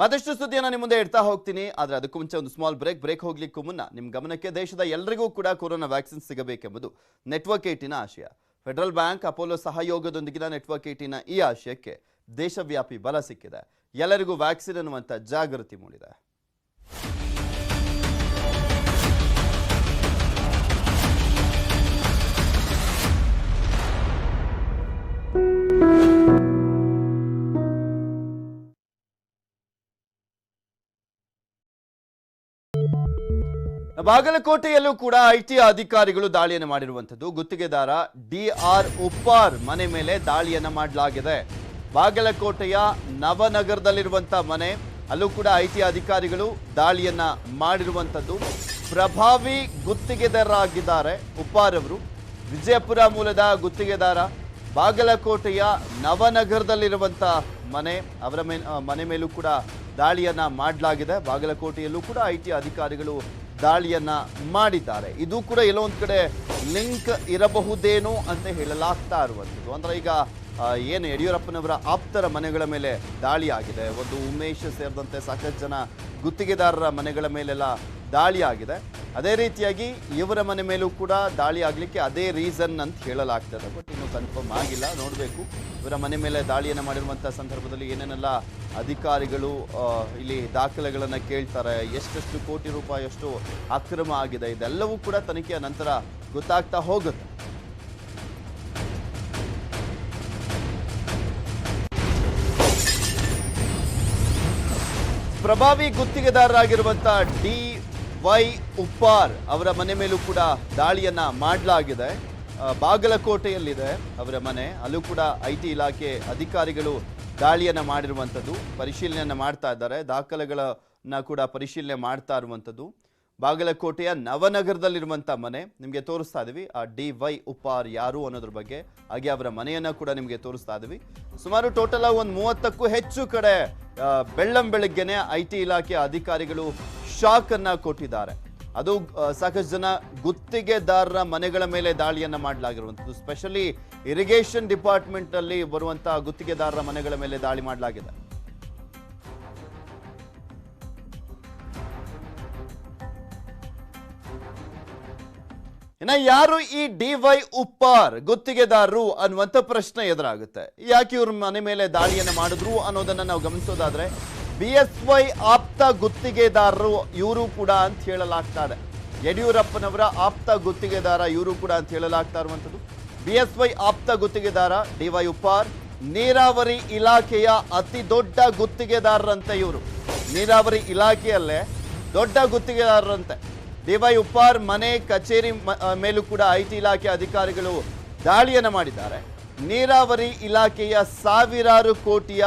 ಮತ್ತಷ್ಟು ಸುದ್ದಿಯನ್ನು ನಿಮ್ಮ ಮುಂದೆ ಇಡ್ತಾ ಹೋಗ್ತೀನಿ. ಆದರೆ ಅದಕ್ಕೂ ಮುಂಚೆ ಒಂದು ಸ್ಮಾಲ್ ಬ್ರೇಕ್ ಹೋಗ್ಲಿಕ್ಕೂ ಮುನ್ನ ನಿಮ್ಮ ಗಮನಕ್ಕೆ ದೇಶದ ಎಲ್ಲರಿಗೂ ಕೂಡ ಕೊರೋನಾ ವ್ಯಾಕ್ಸಿನ್ ಸಿಗಬೇಕೆಂಬುದು ನೆಟ್ವರ್ಕ್ 18ನ ಆಶಯ. ಫೆಡರಲ್ ಬ್ಯಾಂಕ್ ಅಪೋಲೋ ಸಹಯೋಗದೊಂದಿಗಿನ ನೆಟ್ವರ್ಕ್ 18ನ ಈ ಆಶಯಕ್ಕೆ ದೇಶವ್ಯಾಪಿ ಬಲ ಸಿಕ್ಕಿದೆ. ಎಲ್ಲರಿಗೂ ವ್ಯಾಕ್ಸಿನ್ ಅನ್ನುವಂಥ ಜಾಗೃತಿ ಮೂಡಿದೆ. ಬಾಗಲಕೋಟೆಯಲ್ಲೂ ಕೂಡ IT ಅಧಿಕಾರಿಗಳು ದಾಳಿಯನ್ನು ಮಾಡಿರುವಂಥದ್ದು. ಗುತ್ತಿಗೆದಾರ DR ಉಪ್ಪಾರ್ ಮನೆ ಮೇಲೆ ದಾಳಿಯನ್ನು ಮಾಡಲಾಗಿದೆ. ಬಾಗಲಕೋಟೆಯ ನವನಗರದಲ್ಲಿರುವಂಥ ಮನೆ, ಅಲ್ಲೂ ಕೂಡ IT ಅಧಿಕಾರಿಗಳು ದಾಳಿಯನ್ನ ಮಾಡಿರುವಂಥದ್ದು. ಪ್ರಭಾವಿ ಗುತ್ತಿಗೆದಾರರಾಗಿದ್ದಾರೆ ಉಪ್ಪಾರ್ ಅವರು. ವಿಜಯಪುರ ಮೂಲದ ಗುತ್ತಿಗೆದಾರ. ಬಾಗಲಕೋಟೆಯ ನವನಗರದಲ್ಲಿರುವಂಥ ಮನೆ, ಅವರ ಮನೆ ಮೇಲೂ ಕೂಡ ದಾಳಿಯನ್ನ ಮಾಡಲಾಗಿದೆ. ಬಾಗಲಕೋಟೆಯಲ್ಲೂ ಕೂಡ IT ಅಧಿಕಾರಿಗಳು ದಾಳಿಯನ್ನ ಮಾಡಿದ್ದಾರೆ. ಇದು ಕೂಡ ಎಲ್ಲೋ ಒಂದು ಕಡೆ ಲಿಂಕ್ ಇರಬಹುದೇನೋ ಅಂತ ಹೇಳಲಾಗ್ತಾ ಇರುವಂಥದ್ದು. ಅಂದ್ರೆ ಈಗ ಏನು ಯಡಿಯೂರಪ್ಪನವರ ಆಪ್ತರ ಮನೆಗಳ ಮೇಲೆ ದಾಳಿ ಆಗಿದೆ, ಒಂದು ಉಮೇಶ್ ಸೇರಿದಂತೆ ಸಾಕಷ್ಟು ಜನ ಗುತ್ತಿಗೆದಾರರ ಮನೆಗಳ ಮೇಲೆಲ್ಲ ದಾಳಿ ಆಗಿದೆ. ಅದೇ ರೀತಿಯಾಗಿ ಇವರ ಮನೆ ಮೇಲೂ ಕೂಡ ದಾಳಿ ಆಗಲಿಕ್ಕೆ ಅದೇ ರೀಸನ್ ಅಂತ ಹೇಳಲಾಗ್ತದೆ. ಬಟ್ ಇನ್ನೂ ಕನ್ಫರ್ಮ್ ಆಗಿಲ್ಲ, ನೋಡಬೇಕು. ಇವರ ಮನೆ ಮೇಲೆ ದಾಳಿಯನ್ನು ಮಾಡಿರುವಂಥ ಸಂದರ್ಭದಲ್ಲಿ ಏನೇನೆಲ್ಲ ಅಧಿಕಾರಿಗಳು ಇಲ್ಲಿ ದಾಖಲೆಗಳನ್ನು ಕೇಳ್ತಾರೆ, ಎಷ್ಟೆಷ್ಟು ಕೋಟಿ ರೂಪಾಯಿಯಷ್ಟು ಅಕ್ರಮ ಆಗಿದೆ, ಇದೆಲ್ಲವೂ ಕೂಡ ತನಿಖೆಯ ನಂತರ ಗೊತ್ತಾಗ್ತಾ ಹೋಗುತ್ತೆ. ಪ್ರಭಾವಿ ಗುತ್ತಿಗೆದಾರರಾಗಿರುವಂಥ DY ಉಪ್ಪಾರ್ ಅವರ ಮನೆ ಮೇಲೂ ಕೂಡ ದಾಳಿಯನ್ನ ಮಾಡಲಾಗಿದೆ. ಬಾಗಲಕೋಟೆಯಲ್ಲಿದೆ ಅವರ ಮನೆ. ಅಲ್ಲೂ ಕೂಡ IT ಇಲಾಖೆ ಅಧಿಕಾರಿಗಳು ದಾಳಿಯನ್ನ ಮಾಡಿರುವಂಥದ್ದು. ಪರಿಶೀಲನೆಯನ್ನ ಮಾಡ್ತಾ ಇದ್ದಾರೆ, ದಾಖಲೆಗಳನ್ನ ಕೂಡ ಪರಿಶೀಲನೆ ಮಾಡ್ತಾ ಇರುವಂಥದ್ದು. ಬಾಗಲಕೋಟೆಯ ನವನಗರದಲ್ಲಿರುವಂಥ ಮನೆ ನಿಮಗೆ ತೋರಿಸ್ತಾ ಇದ್ದೀವಿ. ಆ DY ಉಪ್ಪಾರ್ ಯಾರು ಅನ್ನೋದ್ರ ಬಗ್ಗೆ, ಹಾಗೆ ಅವರ ಮನೆಯನ್ನ ಕೂಡ ನಿಮಗೆ ತೋರಿಸ್ತಾ ಇದ್ದೀವಿ. ಸುಮಾರು ಟೋಟಲ್ ಆಗಿ ಒಂದು 30ಕ್ಕೂ ಹೆಚ್ಚು ಕಡೆ ಬೆಳ್ಳಂಬೆಳಗ್ಗೆನೆ IT ಇಲಾಖೆ ಅಧಿಕಾರಿಗಳು ಶಾಕ್ ಅನ್ನ ಕೊಟ್ಟಿದ್ದಾರೆ. ಅದು ಸಾಕಷ್ಟು ಜನ ಗುತ್ತಿಗೆದಾರರ ಮನೆಗಳ ಮೇಲೆ ದಾಳಿಯನ್ನ ಮಾಡಲಾಗಿರುವಂಥದ್ದು. ಸ್ಪೆಷಲಿ ಇರಿಗೇಷನ್ ಡಿಪಾರ್ಟ್ಮೆಂಟ್ ಅಲ್ಲಿ ಬರುವಂತಹ ಗುತ್ತಿಗೆದಾರರ ಮನೆಗಳ ಮೇಲೆ ದಾಳಿ ಮಾಡಲಾಗಿದೆ. ಇನ್ನ ಯಾರು ಈ DY ಉಪ್ಪಾರ್ ಗುತ್ತಿಗೆದಾರರು ಅನ್ನುವಂಥ ಪ್ರಶ್ನೆ ಎದುರಾಗುತ್ತೆ. ಯಾಕೆ ಇವ್ರ ಮನೆ ಮೇಲೆ ದಾಳಿಯನ್ನು ಮಾಡಿದ್ರು ಅನ್ನೋದನ್ನ ನಾವು ಗಮನಿಸೋದಾದ್ರೆ, BSY ಆಪ್ತ ಗುತ್ತಿಗೆದಾರರು ಇವರು ಕೂಡ ಅಂತ ಹೇಳಲಾಗ್ತಾ ಇದೆ. ಯಡಿಯೂರಪ್ಪನವರ ಆಪ್ತ ಗುತ್ತಿಗೆದಾರ ಇವರು ಕೂಡ ಅಂತ ಹೇಳಲಾಗ್ತಾ ಇರುವಂಥದ್ದು. BSY ಆಪ್ತ ಗುತ್ತಿಗೆದಾರ DY ಉಪ್ಪಾರ್ ನೀರಾವರಿ ಇಲಾಖೆಯ ಅತಿ ದೊಡ್ಡ ಗುತ್ತಿಗೆದಾರರಂತೆ ಇವರು. ನೀರಾವರಿ ಇಲಾಖೆಯಲ್ಲೇ ದೊಡ್ಡ ಗುತ್ತಿಗೆದಾರರಂತೆ. DY ಉಪ್ಪಾರ್ ಮನೆ ಕಚೇರಿ ಮೇಲೂ ಕೂಡ IT ಇಲಾಖೆ ಅಧಿಕಾರಿಗಳು ದಾಳಿಯನ್ನು ಮಾಡಿದ್ದಾರೆ. ನೀರಾವರಿ ಇಲಾಖೆಯ ಸಾವಿರಾರು ಕೋಟಿಯ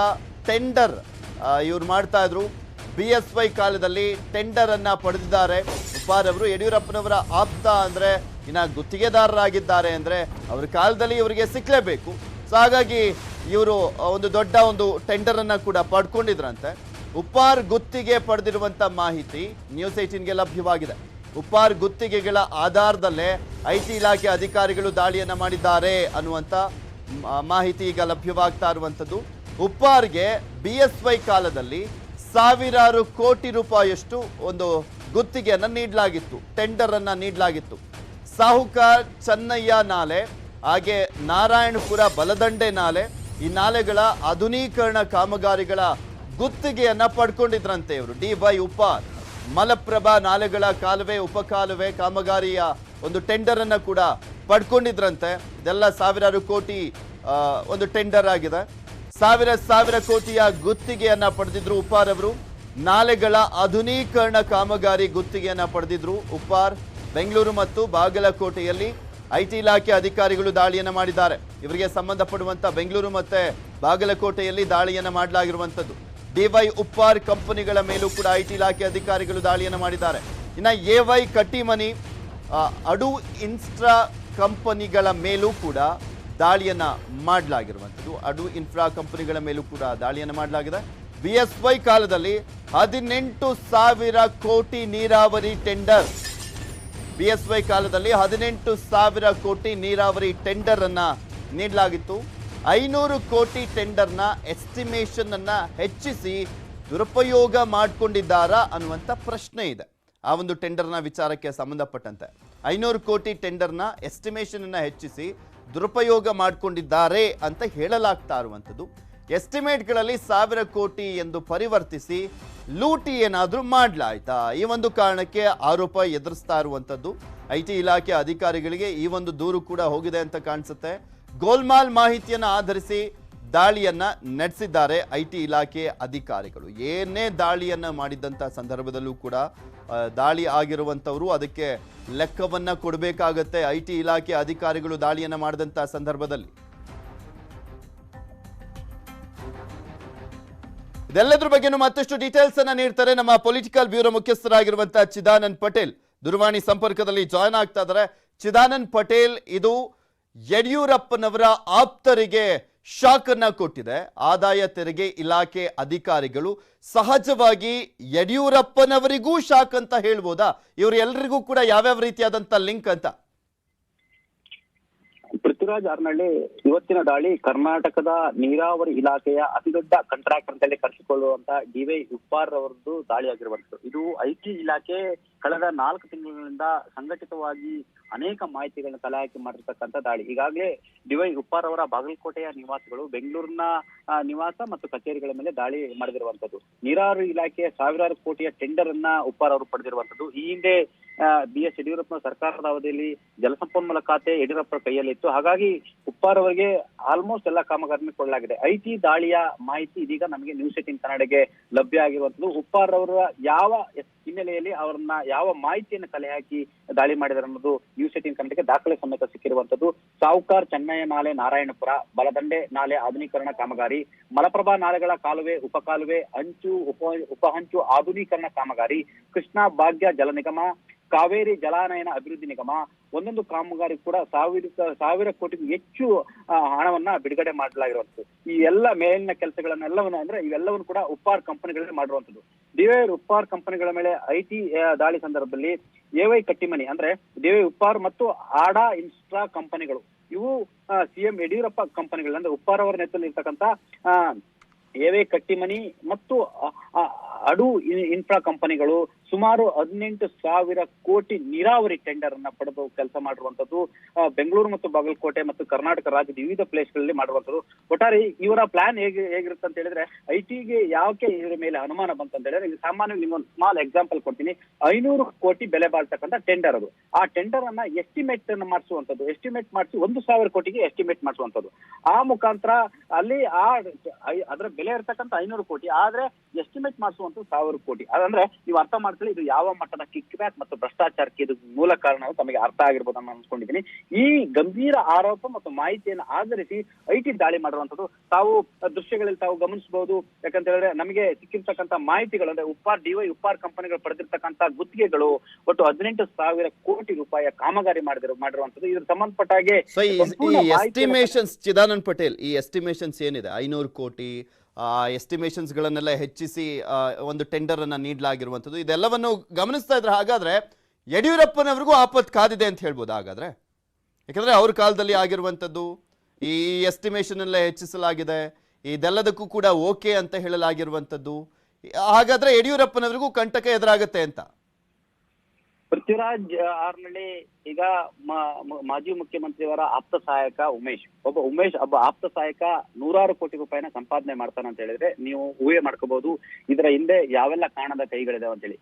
ಟೆಂಡರ್ ಇವ್ರು ಮಾಡ್ತಾ ಇದ್ರು. BSY ಕಾಲದಲ್ಲಿ ಟೆಂಡರ್ ಅನ್ನ ಪಡೆದಿದ್ದಾರೆ ಉಪ್ಪಾರ್ ಅವರು. ಯಡಿಯೂರಪ್ಪನವರ ಆಪ್ತ ಅಂದ್ರೆ ಇನ್ನ ಗುತ್ತಿಗೆದಾರರಾಗಿದ್ದಾರೆ ಅಂದ್ರೆ ಅವ್ರ ಕಾಲದಲ್ಲಿ ಇವರಿಗೆ ಸಿಕ್ಲೇಬೇಕು. ಸೊ ಹಾಗಾಗಿ ಇವರು ಒಂದು ದೊಡ್ಡ ಒಂದು ಟೆಂಡರ್ ಅನ್ನ ಕೂಡ ಪಡ್ಕೊಂಡಿದ್ರಂತೆ. ಉಪ್ಪಾರ್ ಗುತ್ತಿಗೆ ಪಡೆದಿರುವಂತ ಮಾಹಿತಿ ನ್ಯೂಸ್ 18ಗೆ ಲಭ್ಯವಾಗಿದೆ. ಉಪ್ಪಾರ್ ಗುತ್ತಿಗೆಗಳ ಆಧಾರದಲ್ಲೇ IT ಇಲಾಖೆ ಅಧಿಕಾರಿಗಳು ದಾಳಿಯನ್ನ ಮಾಡಿದ್ದಾರೆ ಅನ್ನುವಂಥ ಮಾಹಿತಿ ಈಗ ಲಭ್ಯವಾಗ್ತಾ ಇರುವಂಥದ್ದು. ಉಪ್ಪಾರ್ಗೆ BSY ಕಾಲದಲ್ಲಿ ಸಾವಿರಾರು ಕೋಟಿ ರೂಪಾಯಿಯಷ್ಟು ಒಂದು ಗುತ್ತಿಗೆಯನ್ನು ನೀಡಲಾಗಿತ್ತು, ಟೆಂಡರ್ ಅನ್ನ ನೀಡಲಾಗಿತ್ತು. ಸಾಹುಕಾರ್ ಚೆನ್ನಯ್ಯ ನಾಲೆ, ಹಾಗೆ ನಾರಾಯಣಪುರ ಬಲದಂಡೆ ನಾಲೆ, ಈ ನಾಲೆಗಳ ಆಧುನೀಕರಣ ಕಾಮಗಾರಿಗಳ ಗುತ್ತಿಗೆಯನ್ನ ಪಡ್ಕೊಂಡಿದ್ರಂತೆ ಇವರು DY ಉಪ್ಪಾರ್. ಮಲಪ್ರಭಾ ನಾಲೆಗಳ ಕಾಲುವೆ ಉಪಕಾಲುವೆ ಕಾಮಗಾರಿಯ ಒಂದು ಟೆಂಡರ್ ಅನ್ನ ಕೂಡ ಪಡ್ಕೊಂಡಿದ್ರಂತೆ. ಇದೆಲ್ಲ ಸಾವಿರಾರು ಕೋಟಿ ಒಂದು ಟೆಂಡರ್ ಆಗಿದೆ. ಸಾವಿರ ಕೋಟಿಯ ಗುತ್ತಿಗೆಯನ್ನ ಪಡೆದಿದ್ರು ಉಪ್ಪಾರ್ ಅವರು. ನಾಲೆಗಳ ಆಧುನೀಕರಣ ಕಾಮಗಾರಿ ಗುತ್ತಿಗೆಯನ್ನ ಪಡೆದಿದ್ರು ಉಪ್ಪಾರ್. ಬೆಂಗಳೂರು ಮತ್ತು ಬಾಗಲಕೋಟೆಯಲ್ಲಿ ಐಟಿ ಇಲಾಖೆ ಅಧಿಕಾರಿಗಳು ದಾಳಿಯನ್ನ ಮಾಡಿದ್ದಾರೆ. ಇವರಿಗೆ ಸಂಬಂಧಪಡುವಂತ ಬೆಂಗಳೂರು ಮತ್ತೆ ಬಾಗಲಕೋಟೆಯಲ್ಲಿ ದಾಳಿಯನ್ನ ಮಾಡಲಾಗಿರುವಂತದ್ದು. ಡಿವೈ ಉಪ್ಪಾರ್ ಕಂಪನಿಗಳ ಮೇಲೂ ಕೂಡ ಐಟಿ ಇಲಾಖೆ ಅಧಿಕಾರಿಗಳು ದಾಳಿಯನ್ನ ಮಾಡಿದ್ದಾರೆ. ಇನ್ನ ಎವೈ ಕಟ್ಟಿಮನಿ ಅಡು ಇನ್ಸ್ಟ್ರಾ ಕಂಪನಿಗಳ ಮೇಲೂ ಕೂಡ ದಾಳಿಯನ್ನ ಮಾಡಲಾಗಿರುವಂಥದ್ದು. ಅಡು ಇನ್ಫ್ರಾ ಕಂಪನಿಗಳ ಮೇಲೂ ಕೂಡ ದಾಳಿಯನ್ನ ಮಾಡಲಾಗಿದೆ. ಬಿಎಸ್ವೈ ಕಾಲದಲ್ಲಿ 18,000 ಕೋಟಿ ನೀರಾವರಿ ಟೆಂಡರ್. ಬಿಎಸ್ವೈ ಕಾಲದಲ್ಲಿ 18,000 ಕೋಟಿ ನೀರಾವರಿ ಟೆಂಡರ್ ಅನ್ನ ನೀಡಲಾಗಿತ್ತು. 500 ಕೋಟಿ ಟೆಂಡರ್ನ ಎಸ್ಟಿಮೇಷನ್ ಅನ್ನ ಹೆಚ್ಚಿಸಿ ದುರುಪಯೋಗ ಮಾಡಿಕೊಂಡಿದ್ದಾರಾ ಅನ್ನುವಂಥ ಪ್ರಶ್ನೆ ಇದೆ. ಆ ಒಂದು ಟೆಂಡರ್ನ ವಿಚಾರಕ್ಕೆ ಸಂಬಂಧಪಟ್ಟಂತೆ 500 ಕೋಟಿ ಟೆಂಡರ್ನ ಎಸ್ಟಿಮೇಷನ್ ಅನ್ನ ಹೆಚ್ಚಿಸಿ ದುರುಪಯೋಗ ಮಾಡಿಕೊಂಡಿದ್ದಾರೆ ಅಂತ ಹೇಳಲಾಗ್ತಾ ಇರುವಂಥದ್ದು. ಎಸ್ಟಿಮೇಟ್ಗಳಲ್ಲಿ 1000 ಕೋಟಿ ಎಂದು ಪರಿವರ್ತಿಸಿ ಲೂಟಿ ಏನಾದರೂ ಮಾಡಲಾಯ್ತಾ? ಈ ಒಂದು ಕಾರಣಕ್ಕೆ ಆರೋಪ ಎದುರಿಸ್ತಾ ಇರುವಂಥದ್ದು. ಐಟಿ ಇಲಾಖೆ ಅಧಿಕಾರಿಗಳಿಗೆ ಈ ಒಂದು ದೂರು ಕೂಡ ಹೋಗಿದೆ ಅಂತ ಕಾಣಿಸುತ್ತೆ. ಗೋಲ್ಮಾಲ್ ಮಾಹಿತಿಯನ್ನು ಆಧರಿಸಿ ದಾಳಿಯನ್ನ ನಡೆಸಿದ್ದಾರೆ ಐಟಿ ಇಲಾಖೆ ಅಧಿಕಾರಿಗಳು. ಏನೇ ದಾಳಿಯನ್ನ ಮಾಡಿದಂಥ ಸಂದರ್ಭದಲ್ಲೂ ಕೂಡ ದಾಳಿ ಆಗಿರುವಂಥವರು ಅದಕ್ಕೆ ಲೆಕ್ಕವನ್ನ ಕೊಡಬೇಕಾಗತ್ತೆ. ಐಟಿ ಇಲಾಖೆ ಅಧಿಕಾರಿಗಳು ದಾಳಿಯನ್ನ ಮಾಡಿದಂಥ ಸಂದರ್ಭದಲ್ಲಿ ಇದೆಲ್ಲದ್ರ ಬಗ್ಗೆನೂ ಮತ್ತಷ್ಟು ಡೀಟೇಲ್ಸ್ ಅನ್ನ ನೀಡ್ತಾರೆ ನಮ್ಮ ಪೊಲಿಟಿಕಲ್ ಬ್ಯೂರೋ ಮುಖ್ಯಸ್ಥರಾಗಿರುವಂತಹ ಚಿದಾನಂದ್ ಪಟೇಲ್. ದೂರವಾಣಿ ಸಂಪರ್ಕದಲ್ಲಿ ಜಾಯ್ನ್ ಆಗ್ತಾ ಇದ್ದಾರೆ. ಚಿದಾನಂದ್ ಪಟೇಲ್, ಇದು ಯಡಿಯೂರಪ್ಪನವರ ಆಪ್ತರಿಗೆ ಶಾಕ್ ಅನ್ನ ಕೊಟ್ಟಿದೆ ಆದಾಯ ತೆರಿಗೆ ಇಲಾಖೆ ಅಧಿಕಾರಿಗಳು. ಸಹಜವಾಗಿ ಯಡಿಯೂರಪ್ಪನವರಿಗೂ ಶಾಕ್ ಅಂತ ಹೇಳ್ಬೋದಾ? ಇವರು ಎಲ್ಲರಿಗೂ ಕೂಡ ಯಾವ್ಯಾವ ರೀತಿಯಾದಂತ ಲಿಂಕ್ ಅಂತ? ಪೃಥ್ವಿರಾಜ್ ಹಾರನಹಳ್ಳಿ, ಇವತ್ತಿನ ದಾಳಿ ಕರ್ನಾಟಕದ ನೀರಾವರಿ ಇಲಾಖೆಯ ಅತಿದೊಡ್ಡ ಕಾಂಟ್ರಾಕ್ಟರ್ ಅಂತೇಳಿ ಕರೆಸಿಕೊಳ್ಳುವಂತ ಡಿವೈ ಉಪ್ಪಾರ್ ಅವರದ್ದು ದಾಳಿ ಆಗಿರುವಂತದ್ದು. ಇದು ಐಟಿ ಇಲಾಖೆ ಕಳೆದ 4 ತಿಂಗಳಿನಿಂದ ಸಂಘಟಿತವಾಗಿ ಅನೇಕ ಮಾಹಿತಿಗಳನ್ನ ಕಲೆ ಹಾಕಿ ಮಾಡಿರ್ತಕ್ಕಂಥ ದಾಳಿ. ಈಗಾಗಲೇ ಡಿವೈ ಉಪ್ಪಾರ್ ಅವರ ಬಾಗಲಕೋಟೆಯ ನಿವಾಸಿಗಳು ಬೆಂಗಳೂರಿನ ನಿವಾಸ ಮತ್ತು ಕಚೇರಿಗಳ ಮೇಲೆ ದಾಳಿ ಮಾಡಿದಿರುವಂತದ್ದು. ನೀರಾವರಿ ಇಲಾಖೆಯ ಸಾವಿರಾರು ಕೋಟಿಯ ಟೆಂಡರ್ ಅನ್ನ ಉಪ್ಪಾರ್ ಅವರು ಪಡೆದಿರುವಂತದ್ದು. ಈ ಹಿಂದೆ BS ಯಡಿಯೂರಪ್ಪ ಸರ್ಕಾರದ ಅವಧಿಯಲ್ಲಿ ಜಲಸಂಪನ್ಮೂಲ ಖಾತೆ ಯಡಿಯೂರಪ್ಪರ ಕೈಯಲ್ಲಿತ್ತು. ಹಾಗಾಗಿ ಉಪ್ಪಾರ್ ಅವರಿಗೆ ಆಲ್ಮೋಸ್ಟ್ ಎಲ್ಲ ಕಾಮಗಾರಿಯನ್ನು ಕೊಡಲಾಗಿದೆ. ಐಟಿ ದಾಳಿಯ ಮಾಹಿತಿ ಇದೀಗ ನಮಗೆ ನ್ಯೂಸ್ 18 ಕನ್ನಡಗೆ ಲಭ್ಯ ಆಗಿರುವಂತದ್ದು. ಉಪ್ಪಾರ್ ಅವರ ಯಾವ ಹಿನ್ನೆಲೆಯಲ್ಲಿ ಅವರನ್ನ ಯಾವ ಮಾಹಿತಿಯನ್ನು ಕಲೆ ಹಾಕಿ ದಾಳಿ ಮಾಡಿದ್ದಾರೆ ಅನ್ನೋದು ನ್ಯೂಸ್ 18 ಕನ್ನಡಕ್ಕೆ ದಾಖಲೆ ಸಮೇತ ಸಿಕ್ಕಿರುವಂತದ್ದು. ಸಾವುಕಾರ್ ಚೆನ್ನಯ್ಯ ನಾಲೆ ನಾರಾಯಣಪುರ, ಬಲದಂಡೆ ನಾಲೆ ಆಧುನೀಕರಣ ಕಾಮಗಾರಿ, ಮಲಪ್ರಭಾ ನಾಲೆಗಳ ಕಾಲುವೆ ಉಪಕಾಲುವೆ ಉಪಹಂಚು ಆಧುನೀಕರಣ ಕಾಮಗಾರಿ, ಕೃಷ್ಣಾ ಭಾಗ್ಯ ಜಲ ನಿಗಮ, ಕಾವೇರಿ ಜಲಾನಯನ ಅಭಿವೃದ್ಧಿ ನಿಗಮ, ಒಂದೊಂದು ಕಾಮಗಾರಿ ಕೂಡ 1000 ಕೋಟಿಗೂ ಹೆಚ್ಚು ಹಣವನ್ನ ಬಿಡುಗಡೆ ಮಾಡಲಾಗಿರುವಂತದ್ದು. ಈ ಎಲ್ಲ ಮೇಲಿನ ಕೆಲಸಗಳನ್ನೆಲ್ಲವನ್ನ ಅಂದ್ರೆ ಇವೆಲ್ಲವನ್ನು ಕೂಡ ಉಪ್ಪಾರ್ ಕಂಪನಿಗಳೇ ಮಾಡಿರುವಂತದ್ದು. ಡಿವೈ ಉಪ್ಪಾರ್ ಕಂಪನಿಗಳ ಮೇಲೆ ಐಟಿ ದಾಳಿ ಸಂದರ್ಭದಲ್ಲಿ ಎವೈ ಕಟ್ಟಿಮನಿ ಅಂದ್ರೆ ಡಿವೈ ಉಪ್ಪಾರ್ ಮತ್ತು ಆಡಾ ಇನ್ಸ್ಟ್ರಾ ಕಂಪನಿಗಳು, ಇವು ಸಿಎಂ ಯಡಿಯೂರಪ್ಪ ಕಂಪನಿಗಳು ಅಂದ್ರೆ ಉಪ್ಪಾರ್ ಅವರ ನೇತೃತ್ವದಲ್ಲಿ ಇರ್ತಕ್ಕಂಥ ಎವೈ ಕಟ್ಟಿಮನಿ ಮತ್ತು ಅಡು ಇನ್ಫ್ರಾ ಕಂಪನಿಗಳು ಸುಮಾರು 18,000 ಕೋಟಿ ನೀರಾವರಿ ಟೆಂಡರ್ ಅನ್ನ ಪಡೆದು ಕೆಲಸ ಮಾಡಿರುವಂತದ್ದು. ಬೆಂಗಳೂರು ಮತ್ತು ಬಾಗಲಕೋಟೆ ಮತ್ತು ಕರ್ನಾಟಕ ರಾಜ್ಯದ ವಿವಿಧ ಪ್ಲೇಸ್ಗಳಲ್ಲಿ ಮಾಡುವಂತದ್ದು. ಒಟ್ಟಾರೆ ಇವರ ಪ್ಲಾನ್ ಹೇಗಿರುತ್ತೆ ಅಂತ ಹೇಳಿದ್ರೆ, ಐಟಿಗೆ ಯಾಕೆ ಇವರ ಮೇಲೆ ಅನುಮಾನ ಬಂತಂತ ಹೇಳಿದ್ರೆ, ಸಾಮಾನ್ಯ ನಿಮ್ಗೊಂದು ಸ್ಮಾಲ್ ಎಕ್ಸಾಂಪಲ್ ಕೊಡ್ತೀನಿ. 500 ಕೋಟಿ ಬೆಲೆ ಬಾಳ್ತಕ್ಕಂಥ ಟೆಂಡರ್ ಅದು. ಆ ಟೆಂಡರ್ ಅನ್ನ ಎಸ್ಟಿಮೇಟ್ ಅನ್ನು ಮಾಡಿಸುವಂತದ್ದು, ಎಸ್ಟಿಮೇಟ್ ಮಾಡಿಸಿ 1,000 ಕೋಟಿಗೆ ಎಸ್ಟಿಮೇಟ್ ಮಾಡಿಸುವಂತದ್ದು. ಆ ಮುಖಾಂತರ ಅಲ್ಲಿ ಅದರ ಬೆಲೆ ಇರ್ತಕ್ಕಂಥ 500 ಕೋಟಿ, ಆದ್ರೆ ಎಸ್ಟಿಮೇಟ್ ಮಾಡಿಸುವಂತ 1,000 ಕೋಟಿ. ಅದಂದ್ರೆ ನೀವು ಅರ್ಥ ಮಾಡ್ಕೊಳ್ಳಿ, ಇದು ಯಾವ ಮಟ್ಟದ ಕಿಕ್ ಬ್ಯಾಕ್ ಮತ್ತು ಭ್ರಷ್ಟಾಚಾರಕ್ಕೆ ಇದು ಮೂಲ ಕಾರಣ ತಮಗೆ ಅರ್ಥ ಆಗಿರ್ಬೋದು ಅಂತ ಅನ್ಕೊಂಡಿದ್ದೀನಿ. ಈ ಗಂಭೀರ ಆರೋಪ ಮತ್ತು ಮಾಹಿತಿಯನ್ನು ಆಧರಿಸಿ ಐಟಿ ದಾಳಿ ಮಾಡಿರುವಂತದ್ದು. ತಾವು ದೃಶ್ಯಗಳಲ್ಲಿ ತಾವು ಗಮನಿಸಬಹುದು. ಯಾಕಂತ ಹೇಳಿದ್ರೆ ನಮಗೆ ಸಿಕ್ಕಿರ್ತಕ್ಕಂಥ ಮಾಹಿತಿಗಳು ಅಂದ್ರೆ ಡಿವೈ ಉಪ್ಪಾರ್ ಕಂಪನಿಗಳು ಪಡೆದಿರ್ತಕ್ಕಂಥ ಗುತ್ತಿಗೆಗಳು ಒಟ್ಟು 18,000 ಕೋಟಿ ರೂಪಾಯಿಯ ಕಾಮಗಾರಿ ಮಾಡಿರುವಂತದ್ದು. ಇದ್ರ ಸಂಬಂಧಪಟ್ಟ ಹಾಗೆ ಎಸ್ಟಿಮೇಷನ್ಸ್ ಚಿದಾನಂದ್ ಪಟೇಲ್, ಈ ಎಸ್ಟಿಮೇಷನ್ಸ್ ಏನಿದೆ 500 ಕೋಟಿ ಎಸ್ಟಿಮೇಷನ್ಸ್ ಗಳನ್ನೆಲ್ಲ ಹೆಚ್ಚಿಸಿ ಒಂದು ಟೆಂಡರ್ ಅನ್ನ ನೀಡಲಾಗಿರುವಂಥದ್ದು, ಇದೆಲ್ಲವನ್ನು ಗಮನಿಸ್ತಾ ಇದ್ರೆ ಹಾಗಾದ್ರೆ ಯಡಿಯೂರಪ್ಪನವರಿಗೂ ಆಪತ್ತು ಕಾದಿದೆ ಅಂತ ಹೇಳ್ಬೋದು ಹಾಗಾದ್ರೆ. ಯಾಕಂದ್ರೆ ಅವ್ರ ಕಾಲದಲ್ಲಿ ಆಗಿರುವಂಥದ್ದು ಈ ಎಸ್ಟಿಮೇಷನ್ ಎಲ್ಲ ಹೆಚ್ಚಿಸಲಾಗಿದೆ, ಇದೆಲ್ಲದಕ್ಕೂ ಕೂಡ ಓಕೆ ಅಂತ ಹೇಳಲಾಗಿರುವಂಥದ್ದು. ಹಾಗಾದ್ರೆ ಯಡಿಯೂರಪ್ಪನವರಿಗೂ ಕಂಟಕ ಎದುರಾಗತ್ತೆ ಅಂತ. ಪೃಥ್ವಿರಾಜ್ ಹಾರ್ನಳ್ಳಿ ಈಗ ಮಾಜಿ ಮುಖ್ಯಮಂತ್ರಿಯವರ ಆಪ್ತ ಸಹಾಯಕ ಉಮೇಶ್ ಒಬ್ಬ ಆಪ್ತ ಸಹಾಯಕ 100 ಕೋಟಿ ರೂಪಾಯಿನ ಸಂಪಾದನೆ ಮಾಡ್ತಾನೆ ಅಂತ ಹೇಳಿದ್ರೆ ನೀವು ಊಹೆ ಮಾಡ್ಕೋಬಹುದು ಇದರ ಹಿಂದೆ ಯಾವೆಲ್ಲ ಕಾಣದ ಕೈಗಳಿದಾವೆ ಅಂತ ಹೇಳಿ.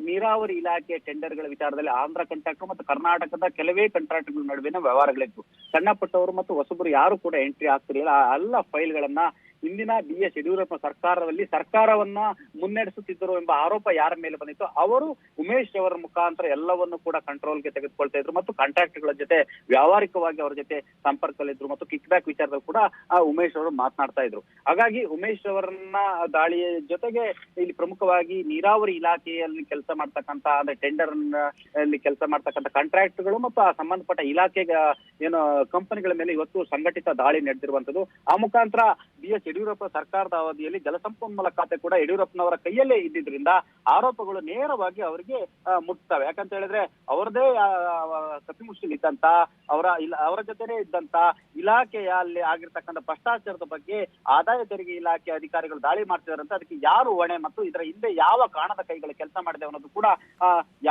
ನೀರಾವರಿ ಇಲಾಖೆ ಟೆಂಡರ್ಗಳ ವಿಚಾರದಲ್ಲಿ ಆಂಧ್ರ ಕಾಂಟ್ರಾಕ್ಟರ್ ಮತ್ತು ಕರ್ನಾಟಕದ ಕೆಲವೇ ಕಾಂಟ್ರಾಕ್ಟರ್ಗಳ ನಡುವಿನ ವ್ಯವಹಾರಗಳಿತ್ತು. ಸಣ್ಣ ಪುಟ್ಟವರು ಮತ್ತು ಹೊಸಬರು ಯಾರು ಕೂಡ ಎಂಟ್ರಿ ಆಗ್ತಿರ್ಲಿಲ್ಲ. ಆ ಎಲ್ಲ ಫೈಲ್ಗಳನ್ನ ಹಿಂದಿನ BS ಯಡಿಯೂರಪ್ಪ ಸರ್ಕಾರದಲ್ಲಿ ಸರ್ಕಾರವನ್ನ ಮುನ್ನಡೆಸುತ್ತಿದ್ದರು ಎಂಬ ಆರೋಪ ಯಾರ ಮೇಲೆ ಬಂದಿತ್ತು ಅವರು ಉಮೇಶ್ ಅವರ ಮುಖಾಂತರ ಎಲ್ಲವನ್ನು ಕೂಡ ಕಂಟ್ರೋಲ್ಗೆ ತೆಗೆದುಕೊಳ್ತಾ ಇದ್ರು ಮತ್ತು ಕಾಂಟ್ರಾಕ್ಟ್ಗಳ ಜೊತೆ ವ್ಯಾವಹಾರಿಕವಾಗಿ ಅವರ ಜೊತೆ ಸಂಪರ್ಕದಲ್ಲಿದ್ರು ಮತ್ತು ಕಿಕ್ ಬ್ಯಾಕ್ ವಿಚಾರದಲ್ಲಿ ಕೂಡ ಉಮೇಶ್ ಅವರು ಮಾತನಾಡ್ತಾ ಇದ್ರು. ಹಾಗಾಗಿ ಉಮೇಶ್ ಅವರನ್ನ ದಾಳಿಯ ಜೊತೆಗೆ ಇಲ್ಲಿ ಪ್ರಮುಖವಾಗಿ ನೀರಾವರಿ ಇಲಾಖೆಯಲ್ಲಿ ಕೆಲಸ ಮಾಡ್ತಕ್ಕಂತ ಅಂದ್ರೆ ಟೆಂಡರ್ ಅಲ್ಲಿ ಕೆಲಸ ಮಾಡ್ತಕ್ಕಂಥ ಕಾಂಟ್ರಾಕ್ಟ್ಗಳು ಮತ್ತು ಆ ಸಂಬಂಧಪಟ್ಟ ಇಲಾಖೆ ಏನು ಕಂಪನಿಗಳ ಮೇಲೆ ಇವತ್ತು ಸಂಘಟಿತ ದಾಳಿ ನಡೆದಿರುವಂತದ್ದು. ಆ ಮುಖಾಂತರ BS ಯಡಿಯೂರಪ್ಪ ಸರ್ಕಾರದ ಅವಧಿಯಲ್ಲಿ ಜಲಸಂಪನ್ಮೂಲ ಖಾತೆ ಕೂಡ ಯಡಿಯೂರಪ್ಪನವರ ಕೈಯಲ್ಲೇ ಇದ್ದಿದ್ರಿಂದ ಆರೋಪಗಳು ನೇರವಾಗಿ ಅವರಿಗೆ ಮುಟ್ತವೆ. ಯಾಕಂತ ಹೇಳಿದ್ರೆ ಅವರದೇ ಕಪಿಮುಷ್ಟಿಲಿ ಇದ್ದಂತ ಅವರ ಜೊತೆನೇ ಇದ್ದಂತ ಇಲಾಖೆಯಲ್ಲಿ ಆಗಿರ್ತಕ್ಕಂಥ ಭ್ರಷ್ಟಾಚಾರದ ಬಗ್ಗೆ ಆದಾಯ ತೆರಿಗೆ ಇಲಾಖೆ ಅಧಿಕಾರಿಗಳು ದಾಳಿ ಮಾಡ್ತಿದಾರಂತ ಅದಕ್ಕೆ ಯಾರು ಹೊಣೆ ಮತ್ತು ಇದರ ಹಿಂದೆ ಯಾವ ಕಾರಣದ ಕೈಗಳು ಕೆಲಸ ಮಾಡಿದೆ ಅನ್ನೋದು ಕೂಡ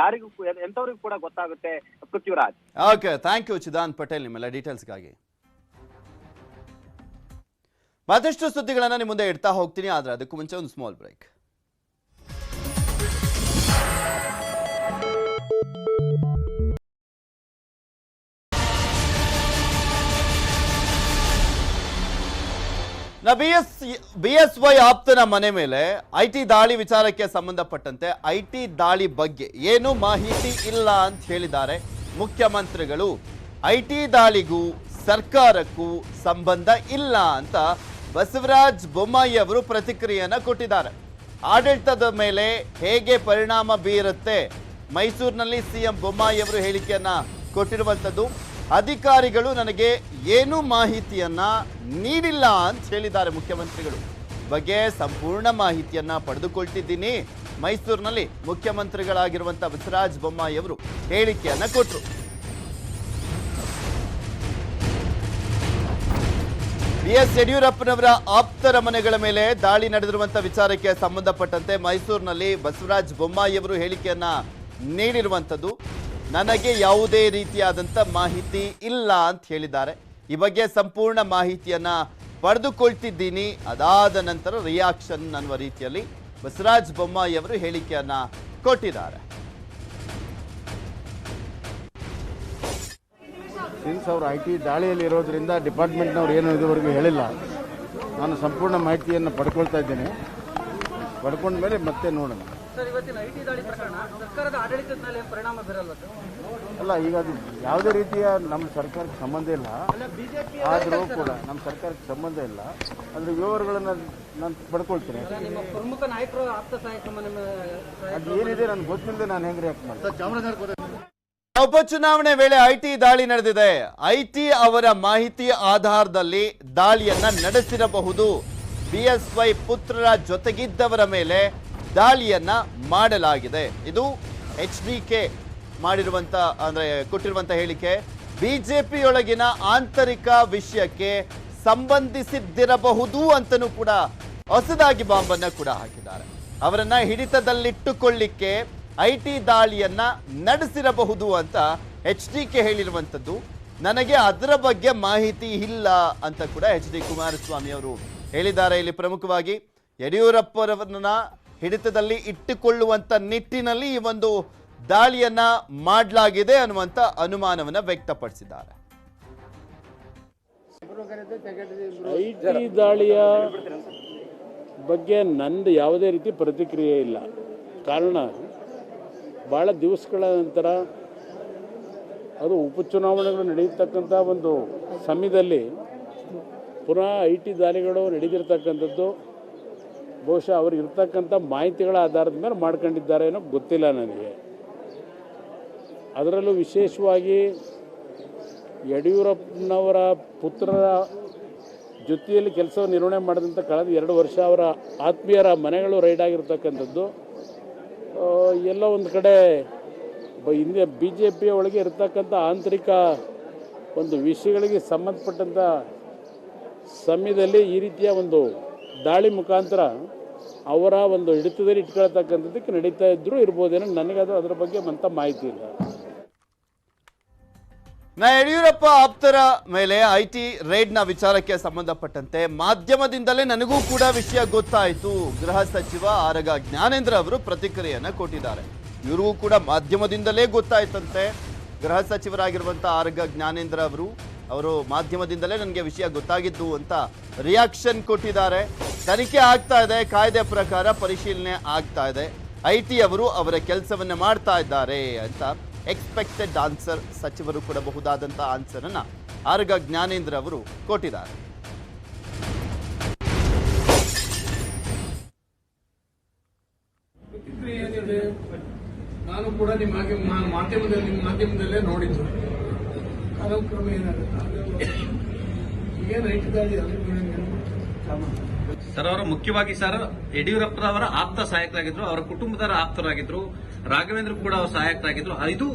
ಯಾರಿಗೂ ಎಂತವರಿಗೂ ಕೂಡ ಗೊತ್ತಾಗುತ್ತೆ. Prithviraj. Okay, thank you Chidan Patel ನಿಮ್ಮೆಲ್ಲ ಡೀಟೇಲ್ಸ್ಗಾಗಿ. ಮತ್ತಷ್ಟು ಸುದ್ದಿಗಳನ್ನ ನಿಮ್ಮ ಮುಂದೆ ಇಡ್ತಾ ಹೋಗ್ತೀನಿ, ಆದ್ರೆ ಅದಕ್ಕೂ ಮುಂಚೆ ಒಂದು ಸ್ಮಾಲ್ ಬ್ರೇಕ್. BSY ಆಪ್ತನ ಮನೆ ಮೇಲೆ IT ದಾಳಿ ವಿಚಾರಕ್ಕೆ ಸಂಬಂಧಪಟ್ಟಂತೆ IT ದಾಳಿ ಬಗ್ಗೆ ಏನು ಮಾಹಿತಿ ಇಲ್ಲ ಅಂತ ಹೇಳಿದ್ದಾರೆ ಮುಖ್ಯಮಂತ್ರಿಗಳು. IT ದಾಳಿಗೂ ಸರ್ಕಾರಕ್ಕೂ ಸಂಬಂಧ ಇಲ್ಲ ಅಂತ ಬಸವರಾಜ ಬೊಮ್ಮಾಯಿ ಅವರು ಪ್ರತಿಕ್ರಿಯೆಯನ್ನ ಕೊಟ್ಟಿದ್ದಾರೆ. ಆಡಳಿತದ ಮೇಲೆ ಹೇಗೆ ಪರಿಣಾಮ ಬೀರುತ್ತೆ, ಮೈಸೂರಿನಲ್ಲಿ CM ಬೊಮ್ಮಾಯಿ ಅವರು ಹೇಳಿಕೆಯನ್ನ ಕೊಟ್ಟಿರುವಂಥದ್ದು. ಅಧಿಕಾರಿಗಳು ನನಗೆ ಏನೂ ಮಾಹಿತಿಯನ್ನ ನೀಡಿಲ್ಲ ಅಂತ ಹೇಳಿದ್ದಾರೆ ಮುಖ್ಯಮಂತ್ರಿಗಳು. ಬಗ್ಗೆ ಸಂಪೂರ್ಣ ಮಾಹಿತಿಯನ್ನ ಪಡೆದುಕೊಳ್ತಿದ್ದೀನಿ. ಮೈಸೂರಿನಲ್ಲಿ ಮುಖ್ಯಮಂತ್ರಿಗಳಾಗಿರುವಂಥ ಬಸವರಾಜ ಬೊಮ್ಮಾಯಿ ಅವರು ಹೇಳಿಕೆಯನ್ನ ಕೊಟ್ಟರು. BS ಯಡಿಯೂರಪ್ಪನವರ ಆಪ್ತರ ಮನೆಗಳ ಮೇಲೆ ದಾಳಿ ನಡೆದಿರುವಂತಹ ವಿಚಾರಕ್ಕೆ ಸಂಬಂಧಪಟ್ಟಂತೆ ಮೈಸೂರಿನಲ್ಲಿ ಬಸವರಾಜ ಬೊಮ್ಮಾಯಿ ಅವರು ಹೇಳಿಕೆಯನ್ನ ನೀಡಿರುವಂಥದ್ದು. ನನಗೆ ಯಾವುದೇ ರೀತಿಯಾದಂಥ ಮಾಹಿತಿ ಇಲ್ಲ ಅಂತ ಹೇಳಿದ್ದಾರೆ. ಈ ಬಗ್ಗೆ ಸಂಪೂರ್ಣ ಮಾಹಿತಿಯನ್ನ ಪಡೆದುಕೊಳ್ತಿದ್ದೀನಿ, ಅದಾದ ನಂತರ ರಿಯಾಕ್ಷನ್ ಅನ್ನುವ ರೀತಿಯಲ್ಲಿ ಬಸವರಾಜ ಬೊಮ್ಮಾಯಿ ಅವರು ಹೇಳಿಕೆಯನ್ನ ಕೊಟ್ಟಿದ್ದಾರೆ. ಸಿನ್ಸ್ ಅವರು IT ದಾಳಿಯಲ್ಲಿ ಇರೋದ್ರಿಂದ ಡಿಪಾರ್ಟ್ಮೆಂಟ್ನವ್ರು ಏನು ಇದುವರೆಗೂ ಹೇಳಿಲ್ಲ. ನಾನು ಸಂಪೂರ್ಣ ಮಾಹಿತಿಯನ್ನು ಪಡ್ಕೊಳ್ತಾ ಇದ್ದೇನೆ. ಪಡ್ಕೊಂಡ ಮೇಲೆ ಮತ್ತೆ ನೋಡೋಣ. ಸರ್, ಇವತ್ತಿನ IT ದಾಳಿ ಪ್ರಕರಣ ಸರ್ಕಾರದ ಆಡಳಿತದ ಮೇಲೆ ಪರಿಣಾಮ ಬೀರಲ್ಲ? ಅಲ್ಲ, ಈಗ ಅದು ಯಾವುದೇ ರೀತಿಯ ನಮ್ಮ ಸರ್ಕಾರಕ್ಕೆ ಸಂಬಂಧ ಇಲ್ಲ. ಆದರೂ ಕೂಡ ನಮ್ಮ ಸರ್ಕಾರಕ್ಕೆ ಸಂಬಂಧ ಇಲ್ಲ. ಅದರ ವಿವರಗಳನ್ನು ನಾನು ಪಡ್ಕೊಳ್ತೇನೆ. ನಿಮ್ಮ ಪ್ರಮುಖ ನಾಯಕರು ಆಪ್ತ ಸಹಾಯಕ ಮನೆ ಅದು ಏನಿದೆ ನನಗೆ ಗೊತ್ತಿಲ್ಲದೆ ನಾನು ಹೆಂಗೆ ರಿಯಾಕ್ಟ್ ಮಾಡ್ತೀನಿ. ಉಪಚುನಾವಣೆ ವೇಳೆ IT ದಾಳಿ ನಡೆದಿದೆ. IT ಅವರ ಮಾಹಿತಿ ಆಧಾರದಲ್ಲಿ ದಾಳಿಯನ್ನ ನಡೆಸಿರಬಹುದು. BSY ಪುತ್ರರ ಜೊತೆಗಿದ್ದವರ ಮೇಲೆ ದಾಳಿಯನ್ನ ಮಾಡಲಾಗಿದೆ. ಇದು HDK ಮಾಡಿರುವಂತ ಅಂದ್ರೆ ಕೊಟ್ಟಿರುವಂತ ಹೇಳಿಕೆ. ಬಿಜೆಪಿಯೊಳಗಿನ ಆಂತರಿಕ ವಿಷಯಕ್ಕೆ ಸಂಬಂಧಿಸಿದ್ದಿರಬಹುದು ಅಂತನೂ ಕೂಡ ಹೊಸದಾಗಿ ಬಾಂಬನ್ನ ಕೂಡ ಹಾಕಿದ್ದಾರೆ. ಅವರನ್ನ ಹಿಡಿತದಲ್ಲಿಟ್ಟುಕೊಳ್ಳಿಕ್ಕೆ IT ದಾಳಿಯನ್ನ ನಡೆಸಿರಬಹುದು ಅಂತ HDK ಹೇಳಿರುವಂಥದ್ದು. ನನಗೆ ಅದರ ಬಗ್ಗೆ ಮಾಹಿತಿ ಇಲ್ಲ ಅಂತ ಕೂಡ HD ಕುಮಾರಸ್ವಾಮಿ ಅವರು ಹೇಳಿದ್ದಾರೆ. ಇಲ್ಲಿ ಪ್ರಮುಖವಾಗಿ ಯಡಿಯೂರಪ್ಪರವರನ್ನ ಹಿಡಿತದಲ್ಲಿ ಇಟ್ಟುಕೊಳ್ಳುವಂತ ನಿಟ್ಟಿನಲ್ಲಿ ಈ ಒಂದು ದಾಳಿಯನ್ನ ಮಾಡಲಾಗಿದೆ ಅನ್ನುವಂಥ ಅನುಮಾನವನ್ನ ವ್ಯಕ್ತಪಡಿಸಿದ್ದಾರೆ. IT ದಾಳಿಯ ಬಗ್ಗೆ ನಂದು ಯಾವುದೇ ರೀತಿ ಪ್ರತಿಕ್ರಿಯೆ ಇಲ್ಲ. ಕಾರಣ, ಭಾಳ ದಿವಸಗಳ ನಂತರ ಅದು ಉಪಚುನಾವಣೆಗಳು ನಡೆಯತಕ್ಕಂಥ ಒಂದು ಸಮಯದಲ್ಲಿ ಪುನಃ IT ದಾಳಿಗಳು ನಡೆದಿರ್ತಕ್ಕಂಥದ್ದು ಬಹುಶಃ ಅವ್ರಿಗೆ ಇರ್ತಕ್ಕಂಥ ಮಾಹಿತಿಗಳ ಆಧಾರದ ಮೇಲೆ ಮಾಡ್ಕೊಂಡಿದ್ದಾರೆ ಅನ್ನೋ ಗೊತ್ತಿಲ್ಲ ನನಗೆ. ಅದರಲ್ಲೂ ವಿಶೇಷವಾಗಿ ಯಡಿಯೂರಪ್ಪನವರ ಪುತ್ರರ ಜೊತೆಯಲ್ಲಿ ಕೆಲಸ ನಿರ್ವಹಣೆ ಮಾಡಿದಂಥ ಕಳೆದ 2 ವರ್ಷ ಅವರ ಆತ್ಮೀಯರ ಮನೆಗಳು ರೈಡ್ ಆಗಿರ್ತಕ್ಕಂಥದ್ದು ಎಲ್ಲೋ ಒಂದು ಕಡೆ ಹಿಂದೆ BJP ಒಳಗೆ ಇರತಕ್ಕಂಥ ಆಂತರಿಕ ಒಂದು ವಿಷಯಗಳಿಗೆ ಸಂಬಂಧಪಟ್ಟಂಥ ಸಮಯದಲ್ಲಿ ಈ ರೀತಿಯ ಒಂದು ದಾಳಿ ಮುಖಾಂತರ ಅವರ ಒಂದು ಹಿಡಿತದಲ್ಲಿ ಇಟ್ಕೊಳ್ತಕ್ಕಂಥದ್ದಕ್ಕೆ ನಡೀತಾ ಇದ್ರೂ ಇರ್ಬೋದೇನೋ, ನನಗದು ಅದರ ಬಗ್ಗೆ ಅಂತ ಮಾಹಿತಿ ಇಲ್ಲ. ಯಡಿಯೂರಪ್ಪ ಆಪ್ತರ ಮೇಲೆ ಐಟಿ ರೇಡ್ನ ವಿಚಾರಕ್ಕೆ ಸಂಬಂಧಪಟ್ಟಂತೆ ಮಾಧ್ಯಮದಿಂದಲೇ ನನಗೂ ಕೂಡ ವಿಷಯ ಗೊತ್ತಾಯಿತು. ಗೃಹ ಸಚಿವ ಆರಗ ಜ್ಞಾನೇಂದ್ರ ಅವರು ಪ್ರತಿಕ್ರಿಯೆಯನ್ನ ಕೊಟ್ಟಿದ್ದಾರೆ. ಇವ್ರಿಗೂ ಕೂಡ ಮಾಧ್ಯಮದಿಂದಲೇ ಗೊತ್ತಾಯ್ತಂತೆ. ಗೃಹ ಸಚಿವರಾಗಿರುವಂಥ ಆರಗ ಜ್ಞಾನೇಂದ್ರ ಅವರು ಮಾಧ್ಯಮದಿಂದಲೇ ನನಗೆ ವಿಷಯ ಗೊತ್ತಾಗಿದ್ದು ಅಂತ ರಿಯಾಕ್ಷನ್ ಕೊಟ್ಟಿದ್ದಾರೆ. ತನಿಖೆ ಆಗ್ತಾ ಇದೆ, ಕಾಯ್ದೆ ಪ್ರಕಾರ ಪರಿಶೀಲನೆ ಆಗ್ತಾ ಇದೆ, ಐಟಿ ಅವರು ಅವರ ಕೆಲಸವನ್ನ ಮಾಡ್ತಾ ಇದ್ದಾರೆ ಅಂತ ಎಕ್ಸ್ಪೆಕ್ಟೆಡ್ ಆನ್ಸರ್ ಸಚಿವರು ಕೊಡಬಹುದಾದಂಥ ಆನ್ಸರ್ ಅನ್ನ ಆರಗ ಜ್ಞಾನೇಂದ್ರ ಅವರು ಕೊಟ್ಟಿದ್ದಾರೆ. ಏನಿದೆ, ನಾನು ಕೂಡ ನಿಮ್ಮ ಮಾಧ್ಯಮದಲ್ಲೇ ನೋಡಿದ್ದು. ಕಾಲಕ್ರಮ ಏನಾಗುತ್ತೆ ಏನು ಐಟಿ ದಾಳಿ ಸರ್, ಅವರು ಮುಖ್ಯವಾಗಿ ಸರ್ ಯಡಿಯೂರಪ್ಪರವರ ಆಪ್ತ ಸಹಾಯಕರಾಗಿದ್ರು, ಅವರ ಕುಟುಂಬದವರ ಆಪ್ತರಾಗಿದ್ರು, ರಾಘವೇಂದ್ರ ಕೂಡ ಅವರು ಸಹಾಯಕರಾಗಿದ್ರು. ಇದು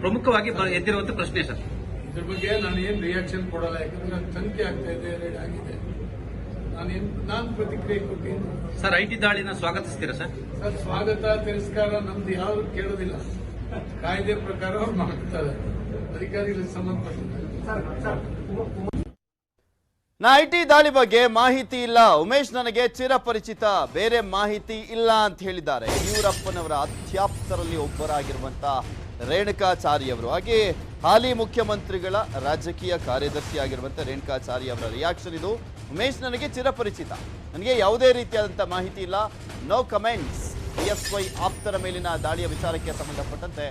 ಪ್ರಮುಖವಾಗಿ ಎದ್ದಿರುವಂತ ಪ್ರಶ್ನೆ ಸರ್. ಇದ್ರ ಬಗ್ಗೆ ನಾನು ಏನು ರಿಯಾಕ್ಷನ್ ಕೊಡಲ್ಲ, ಯಾಕಂದ್ರೆ ತನಿಖೆ ಆಗ್ತಾ ಇದೆ, ರೇಡ್ ಆಗಿದೆ. ನಾನು ಪ್ರತಿಕ್ರಿಯೆ ಕೊಟ್ಟಿದ್ದೀನಿ. ಸರ್, ಐಟಿ ದಾಳಿನ ಸ್ವಾಗತಿಸ್ತೀರಾ ಸರ್? ಸರ್, ಸ್ವಾಗತ ತಿರಸ್ಕಾರ ನಮ್ದು ಯಾರು ಕೇಳೋದಿಲ್ಲ. ಕಾಯ್ದೆ ಪ್ರಕಾರ ಅವ್ರು ಮಾಡ್ತಾರೆ, ಅಧಿಕಾರಿಗಳಿಗೆ ಸಂಬಂಧಪಟ್ಟಿದ್ದಾರೆ. ಐಟಿ ದಾಳಿ ಬಗ್ಗೆ ಮಾಹಿತಿ ಇಲ್ಲ, ಉಮೇಶ್ ನನಗೆ ಚಿರಪರಿಚಿತ, ಬೇರೆ ಮಾಹಿತಿ ಇಲ್ಲ ಅಂತ ಹೇಳಿದ್ದಾರೆ ಯಡಿಯೂರಪ್ಪನವರ ಅತ್ಯಾಪ್ತರಲ್ಲಿ ಒಬ್ಬರಾಗಿರುವಂತ ರೇಣುಕಾಚಾರಿ ಅವರು. ಹಾಗೆ ಹಾಲಿ ಮುಖ್ಯಮಂತ್ರಿಗಳ ರಾಜಕೀಯ ಕಾರ್ಯದರ್ಶಿಯಾಗಿರುವಂತ ರೇಣುಕಾಚಾರಿ ಅವರ ರಿಯಾಕ್ಷನ್ ಇದು. ಉಮೇಶ್ ನನಗೆ ಚಿರಪರಿಚಿತ, ನನಗೆ ಯಾವುದೇ ರೀತಿಯಾದಂಥ ಮಾಹಿತಿ ಇಲ್ಲ, ನೋ ಕಮೆಂಟ್ಸ್. BSY ಆಪ್ತರ ಮೇಲಿನ ದಾಳಿಯ ವಿಚಾರಕ್ಕೆ ಸಂಬಂಧಪಟ್ಟಂತೆ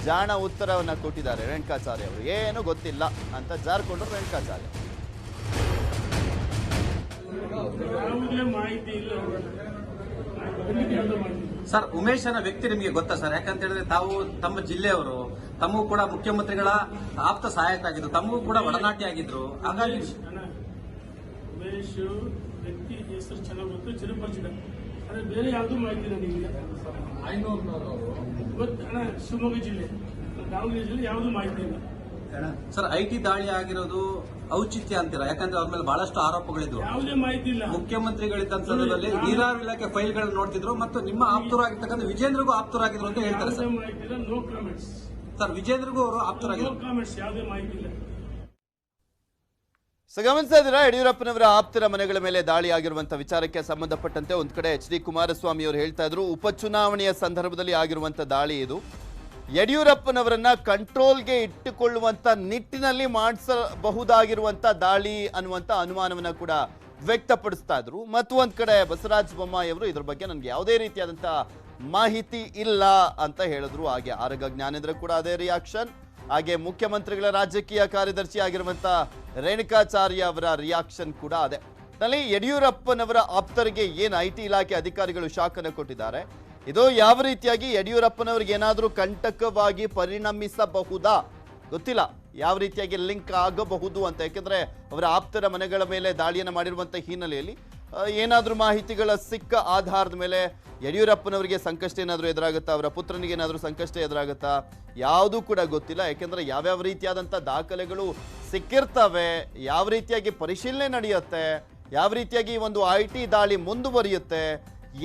ಜಾಣ ಉತ್ತರವನ್ನು ಕೊಟ್ಟಿದ್ದಾರೆ ರೇಣುಕಾಚಾರ್ಯ ಅವರು. ಏನು ಗೊತ್ತಿಲ್ಲ ಅಂತ ಜಾರ್ಕೊಂಡ್ರು ರೇಣುಕಾಚಾರ್ಯ. ಸರ್, ಉಮೇಶ್ ಅನ್ನೋ ವ್ಯಕ್ತಿ ನಿಮಗೆ ಗೊತ್ತಾ ಸರ್? ಯಾಕಂತ ಹೇಳಿದ್ರೆ ತಾವು ತಮ್ಮ ಜಿಲ್ಲೆಯವರು, ತಮಗೂ ಕೂಡ ಮುಖ್ಯಮಂತ್ರಿಗಳ ಆಪ್ತ ಸಹಾಯಕರಾಗಿದ್ರು, ತಮಗೂ ಕೂಡ ಒಡನಾಟಿ ಆಗಿದ್ರು. ಹಾಗಾಗಿ ಉಮೇಶ್ ವ್ಯಕ್ತಿ ಹೆಸರು ಚೆನ್ನಾಗಿ ಗೊತ್ತು, ಚಿರಪರಿಚಿತ. ಅದೇ ಬೇರೆ ಯಾವುದೂ ಮಾಹಿತಿ ನನಗಿಲ್ಲ. ಶಿವಮೊಗ್ಗ ಜಿಲ್ಲೆ, ದಾವಣಗೆರೆ ಜಿಲ್ಲೆ ಯಾವುದೂ ಮಾಹಿತಿ ಇಲ್ಲ ಸರ್. ಐಟಿ ದಾಳಿ ಆಗಿರೋದು ಔಚಿತ್ಯ ಅಂತೀರಾ? ಯಾಕಂದ್ರೆ ಅವ್ರ ಮೇಲೆ ಬಹಳಷ್ಟು ಆರೋಪಗಳಿದ್ವು. ಯಾವುದೇ ಮಾಹಿತಿ ಇಲ್ಲ. ಮುಖ್ಯಮಂತ್ರಿಗಳಿದ್ದ ಸಂದರ್ಭದಲ್ಲಿ ನೀರಾವರಿ ಇಲಾಖೆ ಫೈಲ್ಗಳನ್ನು ನೋಡ್ತಿದ್ರು ಮತ್ತು ನಿಮ್ಮ ಆಪ್ತರಾಗಿರ್ತಕ್ಕಂಥ ವಿಜೇಂದ್ರಗೂ ಆಪ್ತರಾಗಿದ್ರು ಅಂತ ಹೇಳ್ತಾರೆ ಸರ್. ಮಾಹಿತಿ ಇಲ್ಲ, ನೋ ಕಾಮೆಂಟ್ಸ್. ಸರ್, ವಿಜೇಂದ್ರಗೂ ಅವರು ಆಪ್ತರಾಗಿದ್ರು. ನೋ ಕಾಮೆಂಟ್ಸ್, ಯಾವುದೇ ಮಾಹಿತಿ ಇಲ್ಲ. ಗಮನಿಸ್ತಾ ಇದ್ದೀರಾ, ಯಡಿಯೂರಪ್ಪನವರ ಆಪ್ತರ ಮನೆಗಳ ಮೇಲೆ ದಾಳಿ ಆಗಿರುವಂತಹ ವಿಚಾರಕ್ಕೆ ಸಂಬಂಧಪಟ್ಟಂತೆ ಒಂದ್ ಕಡೆ HD ಕುಮಾರಸ್ವಾಮಿ ಅವರು ಹೇಳ್ತಾ ಇದ್ರು, ಉಪಚುನಾವಣೆಯ ಸಂದರ್ಭದಲ್ಲಿ ಆಗಿರುವಂತಹ ದಾಳಿ ಇದು. ಯಡಿಯೂರಪ್ಪನವರನ್ನ ಕಂಟ್ರೋಲ್ಗೆ ಇಟ್ಟುಕೊಳ್ಳುವಂತ ನಿಟ್ಟಿನಲ್ಲಿ ಮಾಡಿಸಬಹುದಾಗಿರುವಂತ ದಾಳಿ ಅನ್ನುವಂತ ಅನುಮಾನವನ್ನ ಕೂಡ ವ್ಯಕ್ತಪಡಿಸ್ತಾ ಇದ್ರು. ಮತ್ತು ಒಂದ್ ಕಡೆ ಬಸವರಾಜ ಬೊಮ್ಮಾಯಿ ಅವರು ಇದ್ರ ಬಗ್ಗೆ ನನಗೆ ಯಾವುದೇ ರೀತಿಯಾದಂತ ಮಾಹಿತಿ ಇಲ್ಲ ಅಂತ ಹೇಳಿದ್ರು. ಹಾಗೆ ಆರಗ ಜ್ಞಾನೇಂದ್ರ ಕೂಡ ಅದೇ ರಿಯಾಕ್ಷನ್. ಹಾಗೆ ಮುಖ್ಯಮಂತ್ರಿಗಳ ರಾಜಕೀಯ ಕಾರ್ಯದರ್ಶಿ ಆಗಿರುವಂತ ರೇಣುಕಾಚಾರ್ಯ ಅವರ ರಿಯಾಕ್ಷನ್ ಕೂಡ ಅದೇ. ನಲ್ಲಿ ಯಡಿಯೂರಪ್ಪನವರ ಆಪ್ತರಿಗೆ ಏನು ಐಟಿ ಇಲಾಖೆ ಅಧಿಕಾರಿಗಳು ಶಾಕ್ ಅನ್ನು ಕೊಟ್ಟಿದ್ದಾರೆ, ಇದು ಯಾವ ರೀತಿಯಾಗಿ ಯಡಿಯೂರಪ್ಪನವರಿಗೆ ಏನಾದರೂ ಕಂಟಕವಾಗಿ ಪರಿಣಮಿಸಬಹುದಾ ಗೊತ್ತಿಲ್ಲ, ಯಾವ ರೀತಿಯಾಗಿ ಲಿಂಕ್ ಆಗಬಹುದು ಅಂತ. ಯಾಕೆಂದ್ರೆ ಅವರ ಆಪ್ತರ ಮನೆಗಳ ಮೇಲೆ ದಾಳಿಯನ್ನು ಮಾಡಿರುವಂಥ ಹಿನ್ನೆಲೆಯಲ್ಲಿ ಏನಾದರೂ ಮಾಹಿತಿಗಳ ಸಿಕ್ಕ ಆಧಾರದ ಮೇಲೆ ಯಡಿಯೂರಪ್ಪನವರಿಗೆ ಸಂಕಷ್ಟ ಏನಾದರೂ ಎದುರಾಗುತ್ತಾ, ಅವರ ಪುತ್ರನಿಗೆ ಏನಾದರೂ ಸಂಕಷ್ಟ ಎದುರಾಗುತ್ತಾ, ಯಾವುದೂ ಕೂಡ ಗೊತ್ತಿಲ್ಲ. ಯಾಕೆಂದ್ರೆ ಯಾವ್ಯಾವ ರೀತಿಯಾದಂಥ ದಾಖಲೆಗಳು ಸಿಕ್ಕಿರ್ತವೆ, ಯಾವ ರೀತಿಯಾಗಿ ಪರಿಶೀಲನೆ ನಡೆಯುತ್ತೆ, ಯಾವ ರೀತಿಯಾಗಿ ಒಂದು ಐಟಿ ದಾಳಿ ಮುಂದುವರಿಯುತ್ತೆ,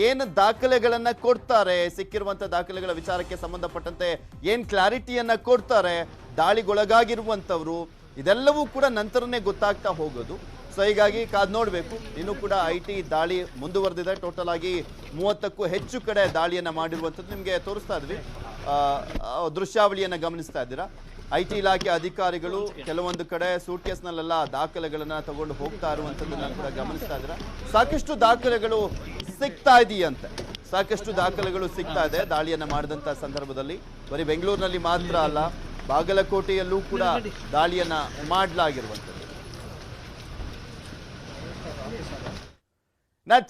ಏನು ದಾಖಲೆಗಳನ್ನ ಕೊಡ್ತಾರೆ, ಸಿಕ್ಕಿರುವಂಥ ದಾಖಲೆಗಳ ವಿಚಾರಕ್ಕೆ ಸಂಬಂಧಪಟ್ಟಂತೆ ಏನು ಕ್ಲಾರಿಟಿಯನ್ನ ಕೊಡ್ತಾರೆ ದಾಳಿಗೊಳಗಾಗಿರುವಂಥವ್ರು, ಇದೆಲ್ಲವೂ ಕೂಡ ನಂತರನೇ ಗೊತ್ತಾಗ್ತಾ ಹೋಗೋದು. ಸೊ ಹೀಗಾಗಿ ಕಾದ್ ನೋಡಬೇಕು. ಇನ್ನೂ ಕೂಡ ಐಟಿ ದಾಳಿ ಮುಂದುವರೆದಿದೆ. ಟೋಟಲ್ ಆಗಿ 30ಕ್ಕೂ ಹೆಚ್ಚು ಕಡೆ ದಾಳಿಯನ್ನ ಮಾಡಿರುವಂಥದ್ದು ನಿಮಗೆ ತೋರಿಸ್ತಾ ಇದ್ವಿ, ದೃಶ್ಯಾವಳಿಯನ್ನ ಗಮನಿಸ್ತಾ ಇದ್ದೀರಾ. ಐಟಿ ಇಲಾಖೆ ಅಧಿಕಾರಿಗಳು ಕೆಲವೊಂದು ಕಡೆ ಸೂಟ್ಕೇಸ್ನಲ್ಲೆಲ್ಲ ದಾಖಲೆಗಳನ್ನ ತಗೊಂಡು ಹೋಗ್ತಾ ಇರುವಂಥದ್ದನ್ನ ಕೂಡ ಗಮನಿಸ್ತಾ ಇದ್ದೀರಾ. ಸಾಕಷ್ಟು ದಾಖಲೆಗಳು ಸಿಗ್ತಾ ಇದೆಯಂತೆ, ಸಾಕಷ್ಟು ದಾಖಲೆಗಳು ಸಿಗ್ತಾ ಇದೆ ದಾಳಿಯನ್ನ ಮಾಡಿದಂಥ ಸಂದರ್ಭದಲ್ಲಿ. ಬರೀ ಬೆಂಗಳೂರಿನಲ್ಲಿ ಮಾತ್ರ ಅಲ್ಲ, ಬಾಗಲಕೋಟೆಯಲ್ಲೂ ಕೂಡ ದಾಳಿಯನ್ನ ಮಾಡಲಾಗಿರುವಂಥದ್ದು.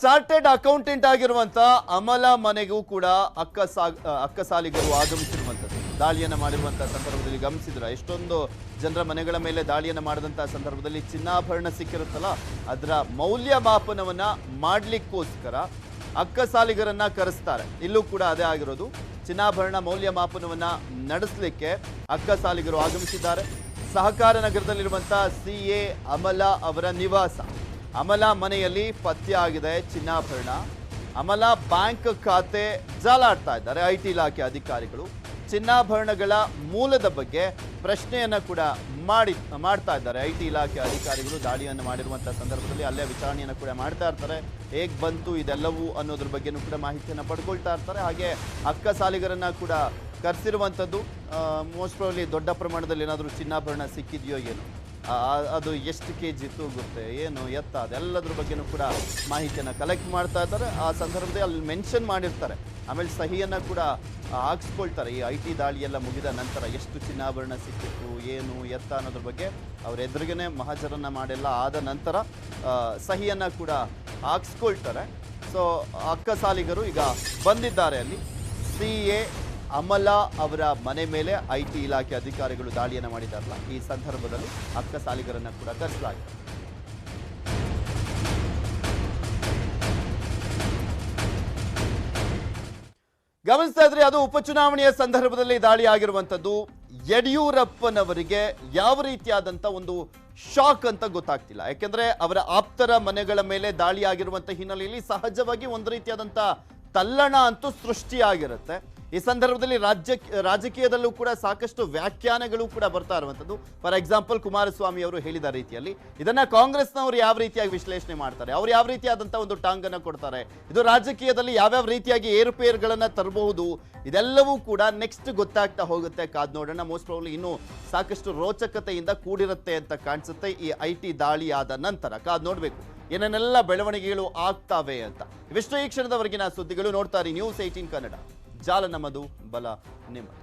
ಚಾರ್ಟೆಡ್ ಅಕೌಂಟೆಂಟ್ ಆಗಿರುವಂತ ಅಮಲ ಮನೆಗೂ ಕೂಡ ಅಕ್ಕಸಾಲಿಗರು ಆಗಮಿಸಿರುವಂಥದ್ದು. ದಾಳಿಯನ್ನ ಮಾಡಿರುವಂತಹ ಸಂದರ್ಭದಲ್ಲಿ ಗಮನಿಸಿದ್ರ ಎಷ್ಟೊಂದು ಜನರ ಮನೆಗಳ ಮೇಲೆ ದಾಳಿಯನ್ನ ಮಾಡಿದಂತಹ ಸಂದರ್ಭದಲ್ಲಿ ಚಿನ್ನಾಭರಣ ಸಿಕ್ಕಿರುತ್ತಲ್ಲ, ಅದರ ಮೌಲ್ಯಮಾಪನವನ್ನ ಮಾಡ್ಲಿಕ್ಕೋಸ್ಕರ ಅಕ್ಕಸಾಲಿಗರನ್ನ ಕರೆಸ್ತಾರೆ. ಇಲ್ಲೂ ಕೂಡ ಅದೇ ಆಗಿರೋದು. ಚಿನ್ನಾಭರಣ ಮೌಲ್ಯಮಾಪನವನ್ನ ನಡೆಸಲಿಕ್ಕೆ ಅಕ್ಕಸಾಲಿಗರು ಆಗಮಿಸಿದ್ದಾರೆ. ಸಹಕಾರ ನಗರದಲ್ಲಿರುವಂತಹ CA ಅಮಲ ಅವರ ನಿವಾಸ, ಅಮಲ ಮನೆಯಲ್ಲಿ ಪತ್ತೆ ಆಗಿದೆ ಚಿನ್ನಾಭರಣ. ಅಮಲಾ ಬ್ಯಾಂಕ್ ಖಾತೆ ಜಾಲಾಡ್ತಾ ಇದ್ದಾರೆ ಐಟಿ ಇಲಾಖೆ ಅಧಿಕಾರಿಗಳು. ಚಿನ್ನಾಭರಣಗಳ ಮೂಲದ ಬಗ್ಗೆ ಪ್ರಶ್ನೆಯನ್ನ ಕೂಡ ಮಾಡ್ತಾ ಇದ್ದಾರೆ ಐಟಿ ಇಲಾಖೆ ಅಧಿಕಾರಿಗಳು. ದಾಳಿಯನ್ನು ಮಾಡಿರುವಂತಹ ಸಂದರ್ಭದಲ್ಲಿ ಅಲ್ಲೇ ವಿಚಾರಣೆಯನ್ನು ಕೂಡ ಮಾಡ್ತಾ ಇರ್ತಾರೆ. ಹೇಗೆ ಬಂತು ಇದೆಲ್ಲವೂ ಅನ್ನೋದ್ರ ಬಗ್ಗೆನೂ ಕೂಡ ಮಾಹಿತಿಯನ್ನು ಪಡ್ಕೊಳ್ತಾ ಇರ್ತಾರೆ. ಹಾಗೆ ಅಕ್ಕ ಸಾಲಿಗರನ್ನ ಕೂಡ ಕರೆಸಿರುವಂಥದ್ದು. ಮೋಸ್ಟ್ ಪ್ರಾಬಬ್ಲಿ ದೊಡ್ಡ ಪ್ರಮಾಣದಲ್ಲಿ ಏನಾದರೂ ಚಿನ್ನಾಭರಣ ಸಿಕ್ಕಿದೆಯೋ ಏನು, ಅದು ಎಷ್ಟು ಕೆಜಿ ತೂಗುತ್ತೆ, ಏನು ಎತ್ತ, ಅದೆಲ್ಲದ್ರ ಬಗ್ಗೆನೂ ಕೂಡ ಮಾಹಿತಿಯನ್ನು ಕಲೆಕ್ಟ್ ಮಾಡ್ತಾ ಇದ್ದಾರೆ. ಆ ಸಂದರ್ಭದಲ್ಲಿ ಅಲ್ಲಿ ಮೆನ್ಷನ್ ಮಾಡಿರ್ತಾರೆ. ಆಮೇಲೆ ಸಹಿಯನ್ನು ಕೂಡ ಹಾಕ್ಸ್ಕೊಳ್ತಾರೆ. ಈ ಐ ಟಿ ದಾಳಿಯೆಲ್ಲ ಮುಗಿದ ನಂತರ ಎಷ್ಟು ಚಿನ್ನಾಭರಣ ಸಿಕ್ಕಿತ್ತು, ಏನು ಎತ್ತ ಅನ್ನೋದ್ರ ಬಗ್ಗೆ ಅವ್ರ ಎದುರಿಗೇನೆ ಮಹಾಜರನ್ನ ಮಾಡೆಲ್ಲ ಆದ ನಂತರ ಸಹಿಯನ್ನು ಕೂಡ ಹಾಕ್ಸ್ಕೊಳ್ತಾರೆ. ಸೊ ಅಕ್ಕ ಸಾಲಿಗರು ಈಗ ಬಂದಿದ್ದಾರೆ. ಅಲ್ಲಿ CA ಅಮಲಾ ಅವರ ಮನೆ ಮೇಲೆ ಐಟಿ ಇಲಾಖೆ ಅಧಿಕಾರಿಗಳು ದಾಳಿಯನ್ನು ಮಾಡಿದಾರಲ್ಲ, ಈ ಸಂದರ್ಭದಲ್ಲಿ ಅಕ್ಕ ಸಾಲಿಗರನ್ನ ಕೂಡ ಕರೆಸಲಾಗಿದೆ. ಗಮನಿಸ್ತಾ ಇದ್ರೆ ಅದು ಉಪಚುನಾವಣೆಯ ಸಂದರ್ಭದಲ್ಲಿ ದಾಳಿ ಆಗಿರುವಂಥದ್ದು. ಯಡಿಯೂರಪ್ಪನವರಿಗೆ ಯಾವ ರೀತಿಯಾದಂಥ ಒಂದು ಶಾಕ್ ಅಂತ ಗೊತ್ತಾಗ್ತಿಲ್ಲ. ಯಾಕೆಂದ್ರೆ ಅವರ ಆಪ್ತರ ಮನೆಗಳ ಮೇಲೆ ದಾಳಿ ಆಗಿರುವಂಥ ಹಿನ್ನೆಲೆಯಲ್ಲಿ ಸಹಜವಾಗಿ ಒಂದು ರೀತಿಯಾದಂಥ ತಲ್ಲಣ ಅಂತೂ ಸೃಷ್ಟಿಯಾಗಿರುತ್ತೆ. ಈ ಸಂದರ್ಭದಲ್ಲಿ ರಾಜಕೀಯದಲ್ಲೂ ಕೂಡ ಸಾಕಷ್ಟು ವ್ಯಾಖ್ಯಾನಗಳು ಕೂಡ ಬರ್ತಾ ಇರುವಂಥದ್ದು. ಫಾರ್ ಎಕ್ಸಾಂಪಲ್, ಕುಮಾರಸ್ವಾಮಿ ಅವರು ಹೇಳಿದ ರೀತಿಯಲ್ಲಿ ಇದನ್ನ ಕಾಂಗ್ರೆಸ್ನವರು ಯಾವ ರೀತಿಯಾಗಿ ವಿಶ್ಲೇಷಣೆ ಮಾಡ್ತಾರೆ, ಅವ್ರು ಯಾವ ರೀತಿಯಾದಂಥ ಒಂದು ಟಾಂಗನ್ನು ಕೊಡ್ತಾರೆ, ಇದು ರಾಜಕೀಯದಲ್ಲಿ ಯಾವ್ಯಾವ ರೀತಿಯಾಗಿ ಏರುಪೇರುಗಳನ್ನು ತರಬಹುದು, ಇದೆಲ್ಲವೂ ಕೂಡ ನೆಕ್ಸ್ಟ್ ಗೊತ್ತಾಗ್ತಾ ಹೋಗುತ್ತೆ. ಕಾದ್ ನೋಡೋಣ. ಮೋಸ್ಟ್ ಪ್ರಾಬಬ್ಲಿ ಇನ್ನೂ ಸಾಕಷ್ಟು ರೋಚಕತೆಯಿಂದ ಕೂಡಿರುತ್ತೆ ಅಂತ ಕಾಣಿಸುತ್ತೆ. ಈ ಐಟಿ ದಾಳಿ ಆದ ನಂತರ ಕಾದ್ ನೋಡಬೇಕು ಏನೇನೆಲ್ಲ ಬೆಳವಣಿಗೆಗಳು ಆಗ್ತಾವೆ ಅಂತ. ಇವೆಷ್ಟು ಈ ಕ್ಷಣದವರೆಗಿನ ಸುದ್ದಿಗಳು. ನೋಡ್ತಾರೆ ನ್ಯೂಸ್ 18 ಕನ್ನಡ. ಜಾಲ ನಮ್ಮದು, ಬಲ ನಿಮ್ಮದು.